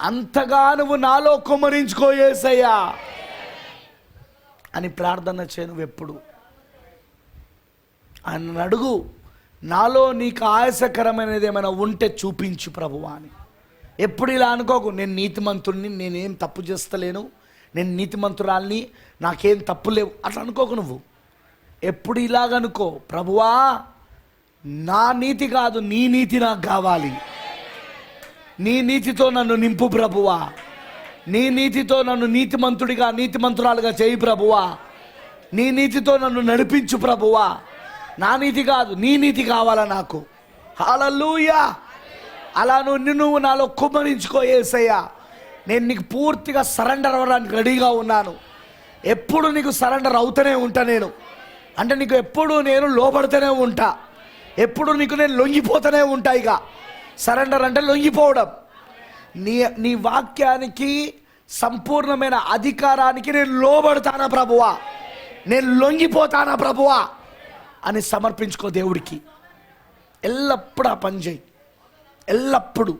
అంతగా నువ్వు నాలో కుమ్మరించుకో యేసయ్యా అని ప్రార్థన చేయను. ఎప్పుడు ఆయన అడుగు, నాలో నీకు ఆయాసకరమైనది ఏమైనా ఉంటే చూపించు ప్రభువా అని. ఎప్పుడు ఇలా అనుకోకు, నేను నీతిమంతుడిని, నేనేం తప్పు చేస్తలేను, నేను నీతిమంతురాల్ని, నాకేం తప్పు లేవు, అట్లా అనుకోకు. నువ్వు ఎప్పుడు ఇలాగనుకో, ప్రభువా నా నీతి కాదు నీ నీతి నాకు కావాలి, నీ నీతితో నన్ను నింపు ప్రభువా, నీ నీతితో నన్ను నీతిమంతుడిగా, నీతిమంతురాలుగా చేయి ప్రభువా, నీ నీతితో నన్ను నడిపించు ప్రభువా. నా నీతి కాదు నీ నీతి కావాలా నాకు. హల్లెలూయా. అలా నువ్వు నాలో కుమ్మరించుకో యేసయ్యా. నేను నీకు పూర్తిగా సరెండర్ అవ్వడానికి రెడీగా ఉన్నాను. ఎప్పుడు నీకు సరెండర్ అవుతూనే ఉంటా నేను, అంటే నీకు ఎప్పుడు నేను లోబడుతూనే ఉంటా, ఎప్పుడు నీకు నేను లొంగిపోతూనే ఉంటా. ఇక సరెండర్ అంటే లొంగిపోవడం. నీ వాక్యానికి సంపూర్ణమైన అధికారానికి నేను లోబడతానా ప్రభువా, నేను లొంగిపోతానా ప్రభువా అని సమర్పించుకో దేవుడికి. ఎల్లప్పుడూ ఆ పని చేయి. ఎల్లప్పుడూ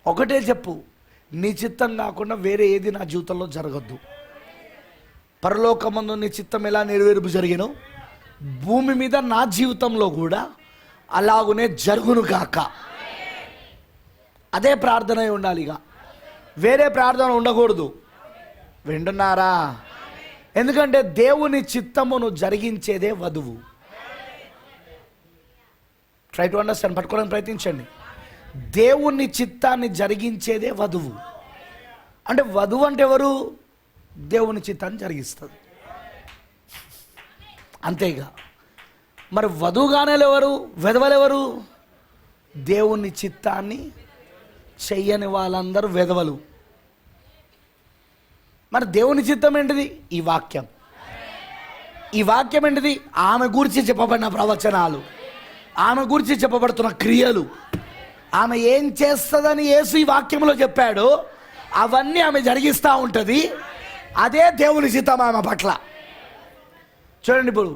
ఒకటే చెప్పు, నీ చిత్తం కాకుండా వేరే ఏది నా జీవితంలో జరగద్దు. పరలోకమందు నీ చిత్తం ఎలా నెరవేర్పు జరిగినో భూమి మీద నా జీవితంలో కూడా అలాగునే జరుగును గాక. అదే ప్రార్థన ఉండాలి. ఇక వేరే ప్రార్థన ఉండకూడదు. వింటున్నారా? ఎందుకంటే దేవుని చిత్తమును జరిగించేదే వధువు. ట్రై టు అండర్స్టాండ్, పట్టుకోవడానికి ప్రయత్నించండి. దేవుని చిత్తాన్ని జరిగించేదే వధువు. అంటే వధువు అంటే ఎవరు? దేవుని చిత్తాన్ని జరిగిస్తుంది, అంతేగా. మరి వధువుగానే ఎవరు? వెధవలెవరు? దేవుని చిత్తాన్ని చెయ్యని వాళ్ళందరూ వెధవలు. మరి దేవుని చిత్తం ఏంటిది? ఈ వాక్యం. ఈ వాక్యం ఏంటిది? ఆమె గురించి చెప్పబడిన ప్రవచనాలు, ఆమె గురించి చెప్పబడుతున్న క్రియలు, ఆమె ఏం చేస్తుందని యేసు ఈ వాక్యంలో చెప్పాడు, అవన్నీ ఆమె జరిగిస్తూ ఉంటుంది. అదే దేవుని చిత్తం ఆమె పట్ల. చూడండి, ఇప్పుడు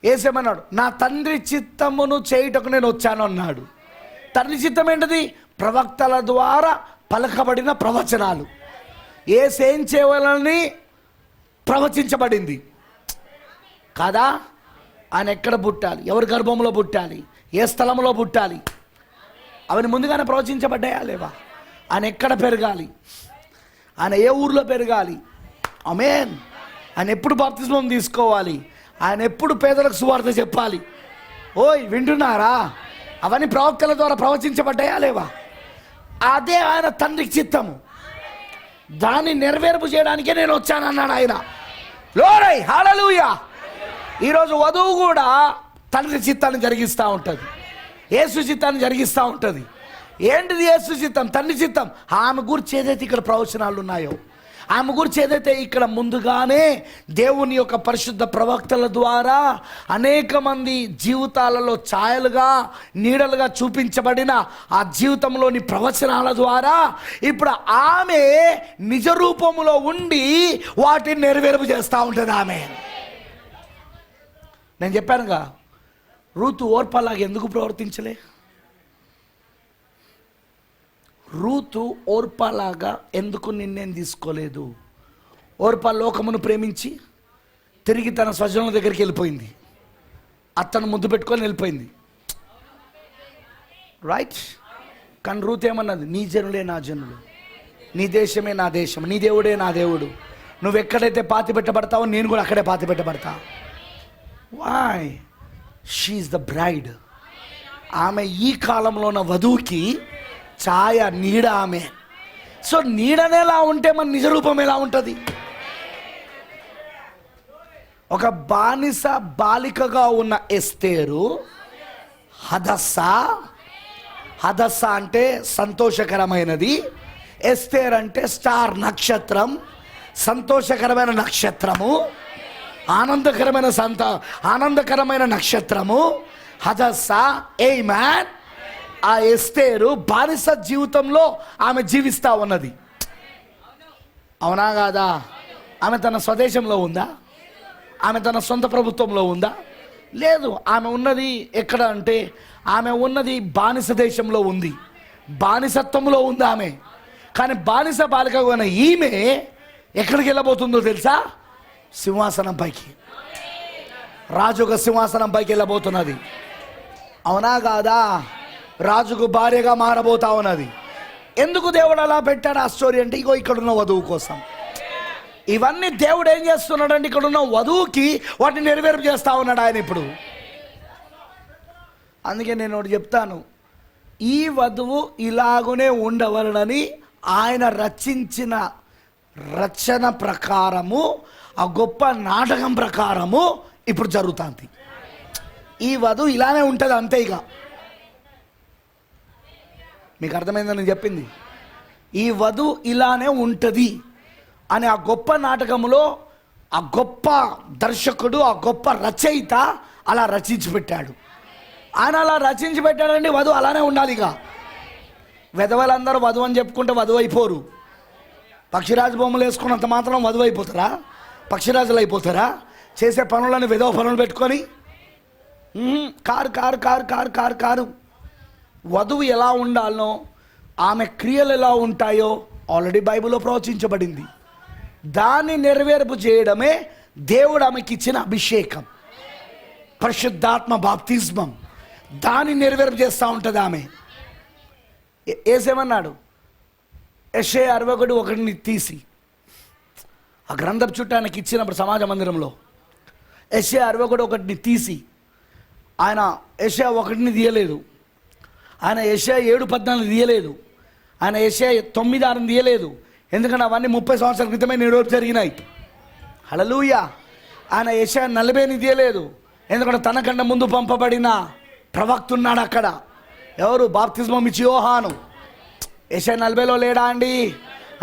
యేసేమన్నాడు, నా తండ్రి చిత్తమును చేయుటకు నేను వచ్చాను అన్నాడు. తండ్రి చిత్తం ఏంటిది? ప్రవక్తల ద్వారా పలకబడిన ప్రవచనాలు. ఏం చేయవాలని ప్రవచించబడింది కాదా? ఆయన ఎక్కడ పుట్టాలి, ఎవరి గర్భంలో పుట్టాలి, ఏ స్థలంలో పుట్టాలి, అవన్నీ ముందుగానే ప్రవచించబడ్డాయా లేవా? ఆయన ఎక్కడ పెరగాలి, ఆయన ఏ ఊర్లో పెరగాలి, ఆమేన్, ఆయన ఎప్పుడు బాప్తిస్మం తీసుకోవాలి, ఆయన ఎప్పుడు పేదలకు సువార్త చెప్పాలి. ఓయ్ వింటున్నారా? అవన్నీ ప్రవక్తల ద్వారా ప్రవచించబడ్డాయా లేవా? అదే ఆయన తండ్రి చిత్తము. దాన్ని నెరవేర్పు చేయడానికే నేను వచ్చానన్నాడు ఆయన. లోరై హల్లెలూయా. ఈరోజు వధువు కూడా తండ్రి చిత్తాన్ని జరిగిస్తూ ఉంటుంది, యేసు చిత్తాన్ని జరిగిస్తూ ఉంటుంది. ఏంటిది యేసు చిత్తం? తండ్రి చిత్తం. ఆమె గురించి ఏదైతే ఇక్కడ ప్రవచనాలు ఉన్నాయో ఆమె గురించి ఏదైతే ఇక్కడ ముందుగానే దేవుని యొక్క పరిశుద్ధ ప్రవక్తల ద్వారా అనేక మంది జీవితాలలో ఛాయలుగా నీడలుగా చూపించబడిన ఆ జీవితంలోని ప్రవచనాల ద్వారా ఇప్పుడు ఆమె నిజ రూపములో ఉండి వాటిని నెరవేర్పు చేస్తూ ఉంటుంది ఆమె. నేను చెప్పానుగా, రూతు ఓర్పలాగా ఎందుకు ప్రవర్తించలే? రూతు ఓర్పలాగా ఎందుకు నిర్ణయం తీసుకోలేదు? ఓర్ప లోకమును ప్రేమించి తిరిగి తన స్వజనుల దగ్గరికి వెళ్ళిపోయింది, అతను ముద్దు పెట్టుకొని వెళ్ళిపోయింది, రైట్? కానీ రూత్ ఏమన్నది? నీ జనులే నా జనులు, నీ దేశమే నా దేశం, నీ దేవుడే నా దేవుడు, నువ్వు ఎక్కడైతే పాతి పెట్టబడతావో నేను కూడా అక్కడే పాతి పెట్టబడతా. Why? She is the bride. ఆమె ఈ కాలంలో ఉన్న వధువుకి ఛాయ, నీడ ఆమె. సో నీడనే ఎలా ఉంటే మన నిజ రూపం ఎలా ఉంటుంది? ఒక బానిస బాలికగా ఉన్న ఎస్తేరు హదస్స అంటే సంతోషకరమైనది, ఎస్తేర్ అంటే స్టార్, నక్షత్రం, సంతోషకరమైన నక్షత్రము, ఆనందకరమైన నక్షత్రము హదస్స. ఆమేన్. ఆ ఎస్తేరు బానిస జీవితంలో ఆమె జీవిస్తూ ఉన్నది, అవునా కాదా? ఆమె తన స్వదేశంలో ఉందా? ఆమె తన సొంత ప్రభుత్వంలో ఉందా? లేదు. ఆమె ఉన్నది ఎక్కడ అంటే ఆమె ఉన్నది బానిస దేశంలో ఉంది, బానిసత్వంలో ఉంది ఆమె. కానీ బానిస బాలిక ఉన్న ఈమె ఎక్కడికి వెళ్ళబోతుందో తెలుసా? సింహాసనం పైకి, రాజుగా సింహాసనం పైకి వెళ్ళబోతున్నది, అవునా కాదా? రాజుకు భార్యగా మారబోతా ఉన్నది. ఎందుకు దేవుడు అలా పెట్టాడు ఆ స్టోరీ అంటే, ఇగో ఇక్కడున్న వధువు కోసం. ఇవన్నీ దేవుడు ఏం చేస్తున్నాడంటే ఇక్కడున్న వధువుకి వాటిని నెరవేర్పు చేస్తా ఉన్నాడు ఆయన ఇప్పుడు. అందుకే నేను ఒకటి చెప్తాను, ఈ వధువు ఇలాగునే ఉండవలనని ఆయన రచించిన రచన ప్రకారము, ఆ గొప్ప నాటకం ప్రకారము ఇప్పుడు జరుగుతుంది. ఈ వధువు ఇలానే ఉంటుంది అంతే. ఇక మీకు అర్థమైందని నేను చెప్పింది? ఈ వధువు ఇలానే ఉంటుంది అని ఆ గొప్ప నాటకంలో ఆ గొప్ప దర్శకుడు, ఆ గొప్ప రచయిత అలా రచించి పెట్టాడు. ఆయన అలా రచించి పెట్టాడండి, వధువు అలానే ఉండాలి. ఇక వెధవలందరూ వధువు అని చెప్పుకుంటే వధువు అయిపోరు. పక్షిరాజు బొమ్మలు వేసుకున్నంత మాత్రం వధువు అయిపోతారా? పక్షిరాజులు అయిపోతారా? చేసే పనులను వెధవ పనులు పెట్టుకొని కారు. వధువు ఎలా ఉండాలనో, ఆమె క్రియలు ఎలా ఉంటాయో ఆల్రెడీ బైబిల్లో ప్రవచించబడింది. దాన్ని నెరవేర్పు చేయడమే దేవుడు ఆమెకి ఇచ్చిన అభిషేకం, పరిశుద్ధాత్మ బాప్తిస్మం. దాన్ని నెరవేర్పు చేస్తూ ఉంటుంది ఆమె. ఏసేమన్నాడు? యెషయా 61:1 తీసి ఆ గ్రంథపు చుట్టూ ఆయనకి ఇచ్చినప్పుడు సమాజ మందిరంలో యెషయా 61:1 తీసి, ఆయన యెషయా 1 తీయలేదు, ఆయన యెషయా 7:14 తీయలేదు, ఆయన యెషయా 9:6 తీయలేదు. ఎందుకంటే అవన్నీ 30 సంవత్సరాల క్రితమే నెరవేర్పు జరిగినాయి. హల్లెలూయా. ఆయన యెషయా 40 తీయలేదు, ఎందుకంటే తనకన్నా ముందు పంపబడిన ప్రవక్త ఉన్నాడు అక్కడ. ఎవరు? బాప్తిస్మం ఇచ్చి యోహాను. యెషయా 40లో లేడా అండి?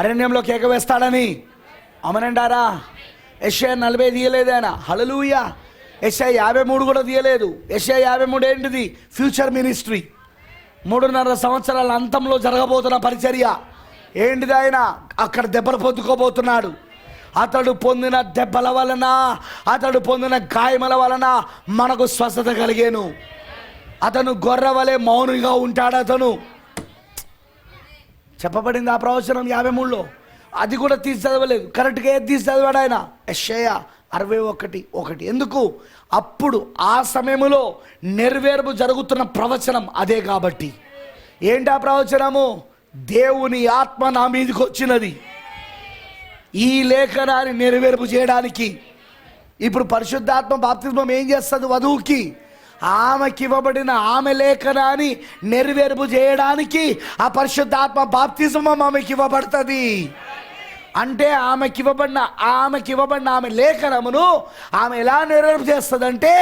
అరణ్యంలో కేక వేస్తాడని, అమనండారా? యెషయా 40 తీయలేదు ఆయన. హల్లెలూయా. యెషయా 53 కూడా తీయలేదు. యెషయా 53 ఏంటిది? ఫ్యూచర్ మినిస్ట్రీ, 3.5 సంవత్సరాల అంతంలో జరగబోతున్న పరిచర్య. ఏంటిది? ఆయన అక్కడ దెబ్బలు పొందుకోబోతున్నాడు. అతడు పొందిన దెబ్బల వలన, అతడు పొందిన గాయముల వలన మనకు స్వస్థత కలిగేను. అతను గొర్రె వలె మౌనిగా ఉంటాడు. అతను చెప్పబడింది ఆ ప్రవచనం 53లో. అది కూడా తీసి చదవలేదు, కరెక్ట్గా ఏది తీసి చదివాడు ఆయన? యెషయా 61:1. ఎందుకు? అప్పుడు ఆ సమయంలో నెరవేర్పు జరుగుతున్న ప్రవచనం అదే. కాబట్టి ఏంటి ఆ ప్రవచనము? దేవుని ఆత్మ నా మీదకి వచ్చినది ఈ లేఖనాన్ని నెరవేర్పు చేయడానికి. ఇప్పుడు పరిశుద్ధాత్మ బాప్తిస్మం ఏం చేస్తుంది? వధువుకి, ఆమెకి ఇవ్వబడిన ఆమె లేఖనాన్ని నెరవేర్పు చేయడానికి ఆ పరిశుద్ధాత్మ బాప్తిస్మం ఆమెకి ఇవ్వబడుతుంది. అంటే ఆమెకి ఇవ్వబడిన ఆమె లేఖనమును ఆమె ఎలా నెరవేర్పు చేస్తుందంటే,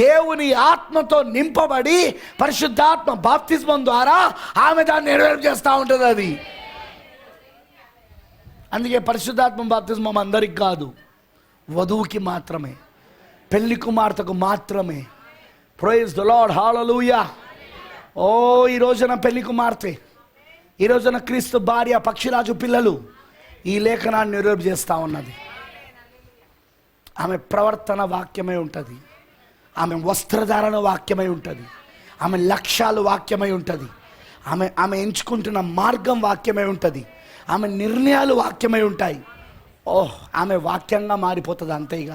దేవుని ఆత్మతో నింపబడి పరిశుద్ధాత్మ బాప్తిస్మం ద్వారా ఆమె దాన్ని నెరవేర్పు చేస్తూ ఉంటుంది. అది అందుకే పరిశుద్ధాత్మ బాప్తిస్మం అందరికి కాదు, వధువుకి మాత్రమే, పెళ్లి కుమార్తెకు మాత్రమే. ప్రైజ్ ద లార్డ్, హల్లెలూయా. ఓ ఈ రోజున పెళ్లి కుమార్తె, ఈ రోజున క్రీస్తు భార్య, పక్షిరాజు పిల్లలు ఈ లేఖనాన్ని నెరవేర్పు చేస్తూ ఉన్నది. ఆమె ప్రవర్తన వాక్యమై ఉంటుంది, ఆమె వస్త్రధారణ వాక్యమై ఉంటుంది, ఆమె లక్ష్యాలు వాక్యమై ఉంటుంది, ఆమె ఎంచుకుంటున్న మార్గం వాక్యమై ఉంటుంది, ఆమె నిర్ణయాలు వాక్యమై ఉంటాయి. ఓహ్, ఆమె వాక్యంగా మారిపోతుంది అంతే. ఇక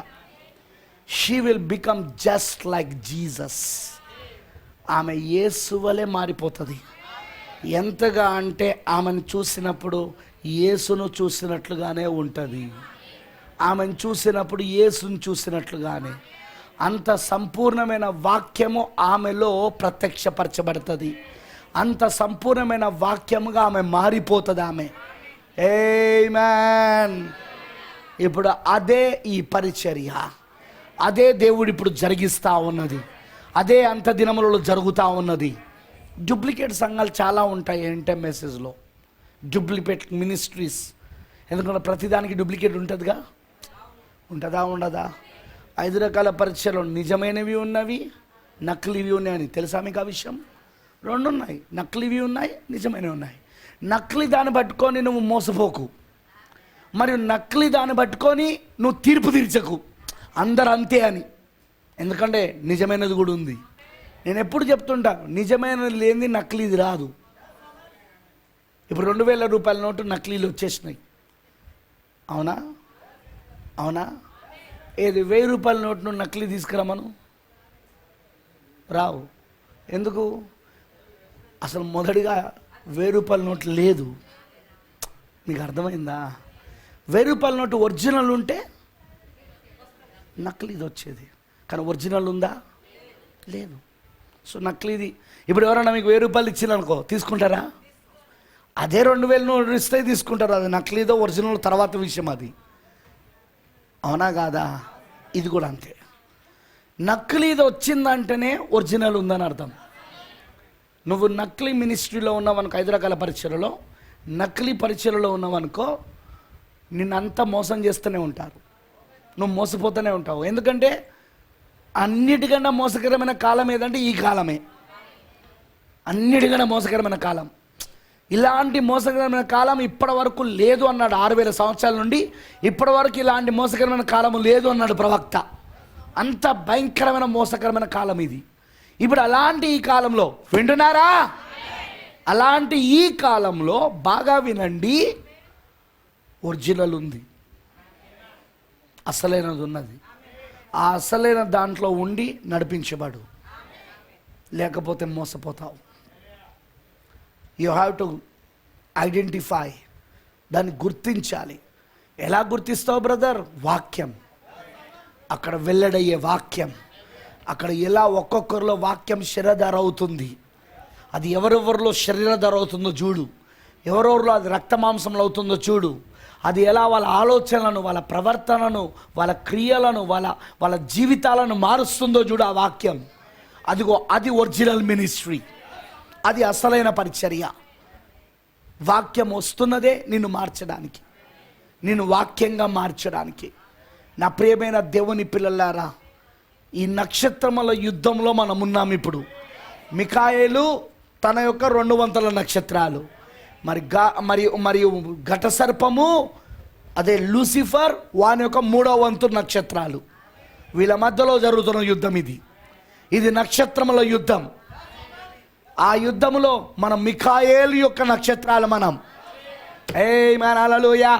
she will become just like Jesus. ఆమె యేసు వలె మారిపోతుంది. ఎంతగా అంటే ఆమెను చూసినప్పుడు యేసును చూసినట్లుగానే ఉంటుంది, ఆమెను చూసినప్పుడు యేసును చూసినట్లుగానే. అంత సంపూర్ణమైన వాక్యము ఆమెలో ప్రత్యక్షపరచబడుతుంది, అంత సంపూర్ణమైన వాక్యముగా ఆమె మారిపోతుంది. ఆమె ఆమేన్. ఇప్పుడు అదే ఈ పరిచర్య, అదే దేవుడు ఇప్పుడు జరిగిస్తూ ఉన్నది, అదే అంత దినములలో జరుగుతూ ఉన్నది. డూప్లికేట్ సంఘాలు చాలా ఉంటాయి ఎంటెంఎస్ఎస్లో, డూప్లికేట్ మినిస్ట్రీస్. ఎందుకంటే ప్రతిదానికి డూప్లికేట్ ఉంటుందిగా, ఉంటుందా ఉండదా? 5 రకాల పరీక్షలు, నిజమైనవి ఉన్నవి, నకిలీవి ఉన్నాయని తెలుసా మీకు ఆ విషయం? 2 ఉన్నాయి, నకిలీవి ఉన్నాయి, నిజమైనవి ఉన్నాయి. నకిలీ దాన్ని పట్టుకొని నువ్వు మోసపోకు, మరియు నకిలీ దాన్ని పట్టుకొని నువ్వు తీర్పు తీర్చకు అందరు అంతే అని. ఎందుకంటే నిజమైనది కూడా ఉంది. నేను ఎప్పుడు చెప్తుంటాను, నిజమైనది లేనిది నకిలీది రాదు. ఇప్పుడు 2000 రూపాయల నోటు నకిలీలు వచ్చేసినాయి, అవునా? అవునా? ఏది 1000 రూపాయల నోటును నకిలీ తీసుకురమ్మను, రావు. ఎందుకు? అసలు మొదటిగా 1000 రూపాయల నోటు లేదు. మీకు అర్థమైందా? 1000 రూపాయల నోటు ఒరిజినల్ ఉంటే నకిలీది వచ్చేది, కానీ ఒరిజినల్ ఉందా? లేదు. సో నకిలీది. ఇప్పుడు ఎవరైనా మీకు 1000 రూపాయలు ఇచ్చిందనుకో, తీసుకుంటారా? అదే 2000 నోటు ఇస్తే తీసుకుంటారు. అది నకిలీదో ఒరిజినల్ తర్వాత విషయం అది, అవునా కాదా? ఇది కూడా అంతే. నకిలీది వచ్చిందంటేనే ఒరిజినల్ ఉందని అర్థం. నువ్వు నకిలీ మినిస్ట్రీలో ఉన్నావనుకో, 5 రకాల పరీక్షలలో నకిలీ పరీక్షలలో ఉన్నావనుకో, నిన్నంతా మోసం చేస్తూనే ఉంటారు, నువ్వు మోసపోతూనే ఉంటావు. ఎందుకంటే అన్నిటికన్నా మోసకరమైన కాలం ఏదంటే ఈ కాలమే, అన్నిటికన్నా మోసకరమైన కాలం. ఇలాంటి మోసకరమైన కాలం ఇప్పటి వరకు లేదు అన్నాడు. 6000 సంవత్సరాల నుండి ఇప్పటి వరకు ఇలాంటి మోసకరమైన కాలము లేదు అన్నాడు ప్రవక్త. అంత భయంకరమైన మోసకరమైన కాలం ఇది. ఇప్పుడు అలాంటి ఈ కాలంలో, వింటున్నారా? అలాంటి ఈ కాలంలో బాగా వినండి, ఒరిజినల్ ఉంది, అసలైనది ఉన్నది. ఆ అసలైన దాంట్లో ఉండి నడిపించబడు, లేకపోతే మోసపోతావు. యూ హ్యావ్ టు ఐడెంటిఫై, దాన్ని గుర్తించాలి. ఎలా గుర్తిస్తావు బ్రదర్? వాక్యం, అక్కడ వెల్లడయ్యే వాక్యం, అక్కడ ఎలా ఒక్కొక్కరిలో వాక్యం శరీరధార అవుతుంది, అది ఎవరెవరిలో శరీరధార అవుతుందో చూడు, ఎవరెవరిలో అది రక్త మాంసంలో అవుతుందో చూడు, అది ఎలా వాళ్ళ ఆలోచనలను, వాళ్ళ ప్రవర్తనను, వాళ్ళ క్రియలను, వాళ్ళ జీవితాలను మారుస్తుందో చూడు ఆ వాక్యం. అదిగో అది ఒరిజినల్ మినిస్ట్రీ, అది అసలైన పరిచర్య. వాక్యం వస్తున్నదే నిన్ను మార్చడానికి, నిన్ను వాక్యంగా మార్చడానికి. నా ప్రియమైన దేవుని పిల్లలారా, ఈ నక్షత్రముల యుద్ధంలో మనం ఉన్నాం ఇప్పుడు. మిఖాయేలు తన యొక్క 200 నక్షత్రాలు, మరియు ఘట సర్పము, అదే లూసిఫర్ వాని యొక్క 3వ వంతు నక్షత్రాలు. వీళ్ళ మధ్యలో జరుగుతున్న యుద్ధం ఇది. ఇది నక్షత్రముల యుద్ధం. ఆ యుద్ధములో మనం మిఖాయేలు యొక్క నక్షత్రాలు మనం. ఆమేన్, హల్లెలూయా.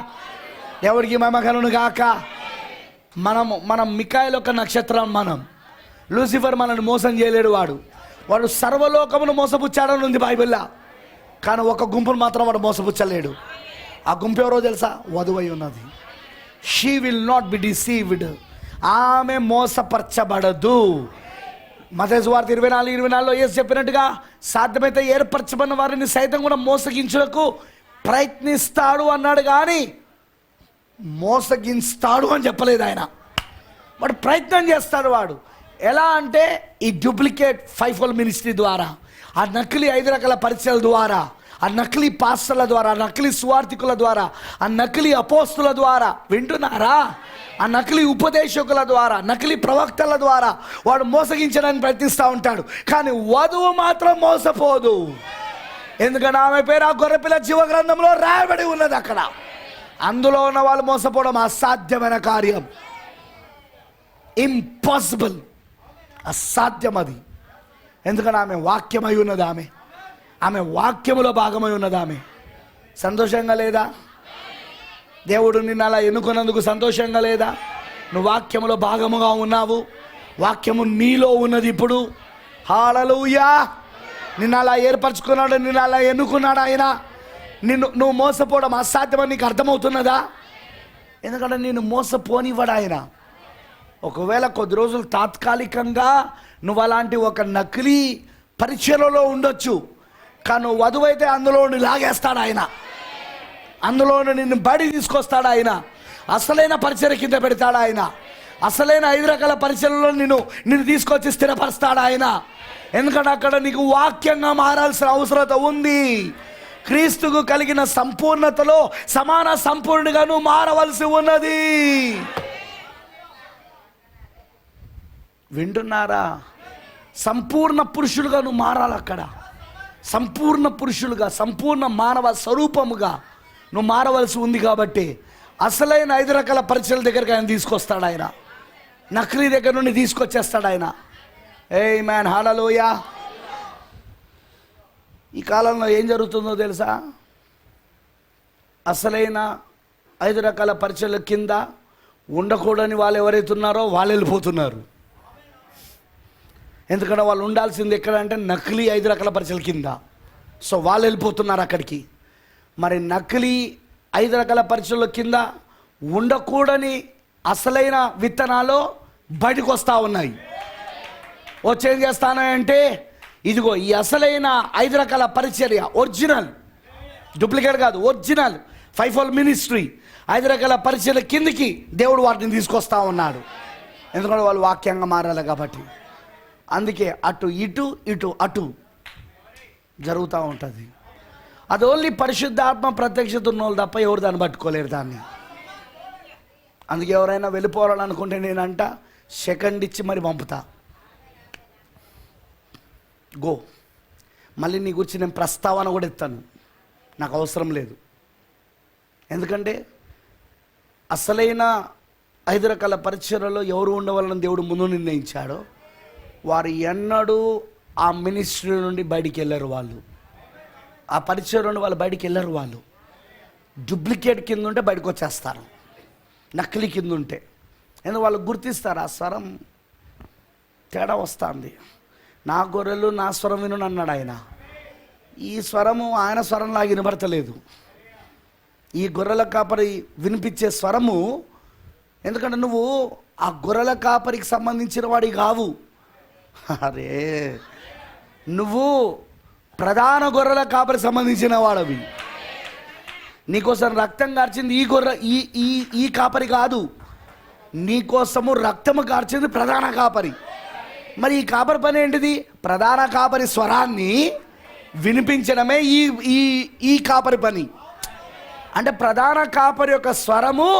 ఎవరికి మహిమ కలుగును గాక. మనం మిఖాయేలు యొక్క నక్షత్రం మనం. లూసిఫర్ మనల్ని మోసం చేయలేడు. వాడు సర్వలోకమును మోసపుచ్చాడని ఉంది బైబిల్లో, కానీ ఒక గుంపును మాత్రం వాడు మోసపుచ్చలేడు. ఆ గుంపు ఎవరో తెలుసా? వధువై ఉన్నది. She will not be deceived. ఆమె మోసపరచబడదు. మత్తయి సువార్త 24:24లో యేసు చెప్పినట్టుగా, సాధ్యమైతే ఏర్పరచబడిన వారిని సైతం కూడా మోసగించుటకు ప్రయత్నిస్తాడు అన్నాడు, కానీ మోసగిస్తాడు అని చెప్పలేదు ఆయన. వాడు ప్రయత్నం చేస్తాడు. వాడు ఎలా అంటే ఈ డూప్లికేట్ 5-fold మినిస్ట్రీ ద్వారా, ఆ నకిలీ 5 రకాల పరిచయాల ద్వారా, ఆ నకిలీ పాస్టర్ల ద్వారా, ఆ నకిలీ సువార్థికుల ద్వారా, ఆ నకిలీ అపోస్తుల ద్వారా, వింటున్నారా? ఆ నకిలీ ఉపదేశకుల ద్వారా, నకిలీ ప్రవక్తల ద్వారా వాడు మోసగించడానికి ప్రయత్నిస్తూ ఉంటాడు. కానీ వధువు మాత్రం మోసపోదు. ఎందుకంటే ఆమె పేరు ఆ గొర్రెపిల్ల జీవ గ్రంథంలో రాయబడి ఉన్నది. అక్కడ అందులో ఉన్న వాళ్ళు మోసపోవడం అసాధ్యమైన కార్యం. ఇంపాసిబుల్, అసాధ్యం అది. ఎందుకంటే ఆమె వాక్యమై ఉన్నది. ఆమె వాక్యములో భాగమై ఉన్నది. ఆమె సంతోషంగా లేదా? దేవుడు నిన్ను అలా ఎన్నుకున్నందుకు సంతోషంగా లేదా? నువ్వు వాక్యములో భాగముగా ఉన్నావు. వాక్యము నీలో ఉన్నది. ఇప్పుడు హల్లెలూయా. నిన్ను అలా ఏర్పరచుకున్నాడు, నిన్ను అలా ఎన్నుకున్నాడు ఆయన. నువ్వు మోసపోవడం అసాధ్యమని నీకు అర్థమవుతున్నదా? ఎందుకంటే నేను మోసపోనివ్వడు ఆయన. ఒకవేళ కొద్ది రోజులు తాత్కాలికంగా నువ్వు అలాంటి ఒక నకిలీ పరిచయలో ఉండొచ్చు, కానీ నువ్వు వధువైతే అందులో లాగేస్తాడు ఆయన. అందులో నిన్ను బడి తీసుకొస్తాడు ఆయన. అసలైన పరిచయ కింద పెడతాడు ఆయన. అసలైన 5 రకాల పరిచయలలో నిన్ను తీసుకొచ్చి స్థిరపరుస్తాడు ఆయన. ఎందుకంటే అక్కడ నీకు వాక్యంగా మారాల్సిన అవసరత ఉంది. క్రీస్తుకు కలిగిన సంపూర్ణతలో సమాన సంపూర్ణగా నువ్వు మారవలసి ఉన్నది. వింటున్నారా? సంపూర్ణ పురుషులుగా నువ్వు మారాలి. అక్కడ సంపూర్ణ పురుషులుగా, సంపూర్ణ మానవ స్వరూపముగా నువ్వు మారవలసి ఉంది. కాబట్టి అసలైన 5 రకాల పరిచయాల దగ్గరికి ఆయన తీసుకొస్తాడు ఆయన. నకిలీ దగ్గర నుండి తీసుకొచ్చేస్తాడు ఆయన. ఆమేన్, హల్లెలూయా. ఈ కాలంలో ఏం జరుగుతుందో తెలుసా? అసలైన 5 రకాల పరిచయాల కింద ఉండకూడని వాళ్ళు ఎవరైతే ఉన్నారో వాళ్ళు వెళ్ళిపోతున్నారు. ఎందుకంటే వాళ్ళు ఉండాల్సింది ఎక్కడంటే నకిలీ 5 రకాల పరిచయాల కింద. సో వాళ్ళు వెళ్ళిపోతున్నారు అక్కడికి. మరి నకిలీ 5 రకాల పరిచయాల కింద ఉండకూడని అసలైన విత్తనాలు బయటకు వస్తూ ఉన్నాయి. వచ్చేం చేస్తానంటే, ఇదిగో ఈ అసలైన 5 రకాల పరిచర్య, ఒరిజినల్, డూప్లికేట్ కాదు, ఒరిజినల్ 5-fold మినిస్ట్రీ 5 రకాల పరిచర్య కిందికి దేవుడు వాటిని తీసుకొస్తా ఉన్నాడు. ఎందుకంటే వాళ్ళు వాక్యంగా మారాలి కాబట్టి. అందుకే అటు ఇటు ఇటు అటు జరుగుతూ ఉంటుంది. అది ఓన్లీ పరిశుద్ధాత్మ ప్రత్యక్షత ఉన్న వాళ్ళు తప్ప ఎవరు దాన్ని పట్టుకోలేరు దాన్ని. అందుకే ఎవరైనా వెళ్ళిపోవాలని అనుకుంటే నేనంట సెకండ్ ఇచ్చి మరి పంపుతా. గో, మళ్ళీ నీ గురించి నేను ప్రస్తావన కూడా ఇస్తాను, నాకు అవసరం లేదు. ఎందుకంటే అసలైన 5 రకాల పరిచర్యలో ఎవరు ఉండవాలని దేవుడు ముందు నిర్ణయించాడో వారు ఎన్నడూ ఆ మినిస్ట్రీ నుండి బయటికి వెళ్ళరు. వాళ్ళు ఆ పరిచయం నుండి వాళ్ళు బయటికి వెళ్ళరు. వాళ్ళు డూప్లికేట్ కింద ఉంటే బయటకు వచ్చేస్తారు, నకిలీ కింద ఉంటే. ఎందుకు వాళ్ళు గుర్తిస్తారు, ఆ స్వరం తేడా వస్తుంది. నా గొర్రెలు నా స్వరం విను అన్నాడు ఆయన. ఈ స్వరము ఆయన స్వరంలాగా వినబడతలేదు. ఈ గొర్రెల కాపరి వినిపించే స్వరము, ఎందుకంటే నువ్వు ఆ గొర్రెల కాపరికి సంబంధించిన వాడి కావు. అరే, నువ్వు ప్రధాన గొర్రెల కాపరికి సంబంధించిన వాడవి. నీకోసం రక్తం కార్చింది ఈ గొర్రె ఈ కాపరి కాదు. నీకోసము రక్తము కార్చింది ప్రధాన కాపరి. మరి ఈ కాపరి పని ఏంటిది? ప్రధాన కాపరి స్వరాన్ని వినిపించడమే ఈ కాపరి పని. అంటే ప్రధాన కాపరి యొక్క స్వరము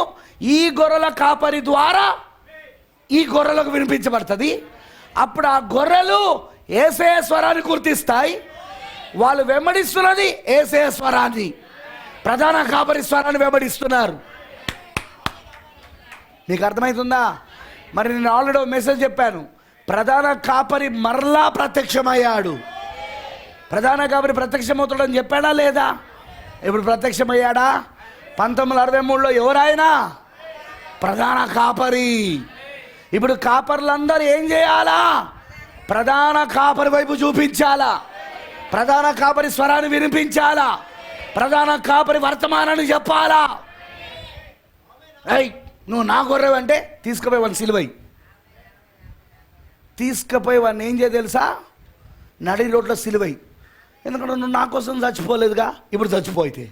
ఈ గొర్రెల కాపరి ద్వారా ఈ గొర్రెలకు వినిపించబడుతుంది. అప్పుడు ఆ గొర్రెలు యేసయ్య స్వరాన్ని గుర్తిస్తాయి. వాళ్ళు వెంబడిస్తున్నది యేసయ్య స్వరాన్ని, ప్రధాన కాపరి స్వరాన్ని వెంబడిస్తున్నారు. మీకు అర్థమవుతుందా? మరి నేను ఆల్రెడీ మెసేజ్ చెప్పాను. ప్రధాన కాపరి మరలా ప్రత్యక్షమయ్యాడు. ప్రధాన కాపరి ప్రత్యక్షమవుతాడని చెప్పాడా లేదా? ఇప్పుడు ప్రత్యక్షమయ్యాడా? 1963లో ఎవరైనా ప్రధాన కాపరి. ఇప్పుడు కాపర్లందరూ ఏం చేయాలా? ప్రధాన కాపరి వైపు చూపించాలా, ప్రధాన కాపరి స్వరాన్ని వినిపించాలా, ప్రధాన కాపరి వర్తమానాన్ని చెప్పాలా. ఏయ్, నువ్వు నా గొర్రెవు అంటే తీసుకుపోయి వాడిని సిలువై, తీసుకుపోయి వాడిని ఏం చేయ తెలుసా? నడి రోడ్లో సిలువై. ఎందుకంటే నువ్వు నా కోసం చచ్చిపోలేదుగా, ఇప్పుడు చచ్చిపోయితే.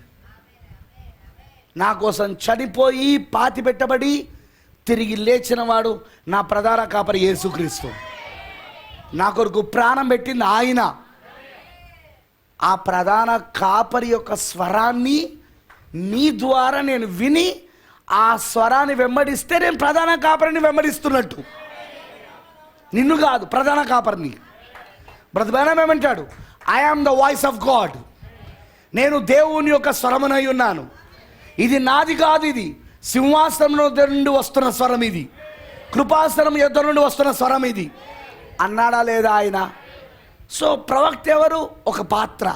నా కోసం చనిపోయి పాతి పెట్టబడి తిరిగి లేచిన వాడు నా ప్రధాన కాపరి యేసుక్రీస్తు. నా కొరకు ప్రాణం పెట్టింది ఆయన. ఆ ప్రధాన కాపరి యొక్క స్వరాన్ని నీ ద్వారా నేను విని ఆ స్వరాన్ని వెంబడిస్తే నేను ప్రధాన కాపరిని వెంబడిస్తున్నట్టు. నిన్ను కాదు, ప్రధాన కాపరిని. బ్రదర్ బ్రానమ్ ఏమంటాడు? I am the voice of God. నేను దేవుని యొక్క స్వరమునై ఉన్నాను. ఇది నాది కాదు, ఇది సింహాసనం నుండి వస్తున్న స్వరం, ఇది కృపాసనం యొద్ద నుండి వస్తున్న స్వరం ఇది అన్నాడా లేదా ఆయన? సో ప్రవక్త ఎవరు? ఒక పాత్ర.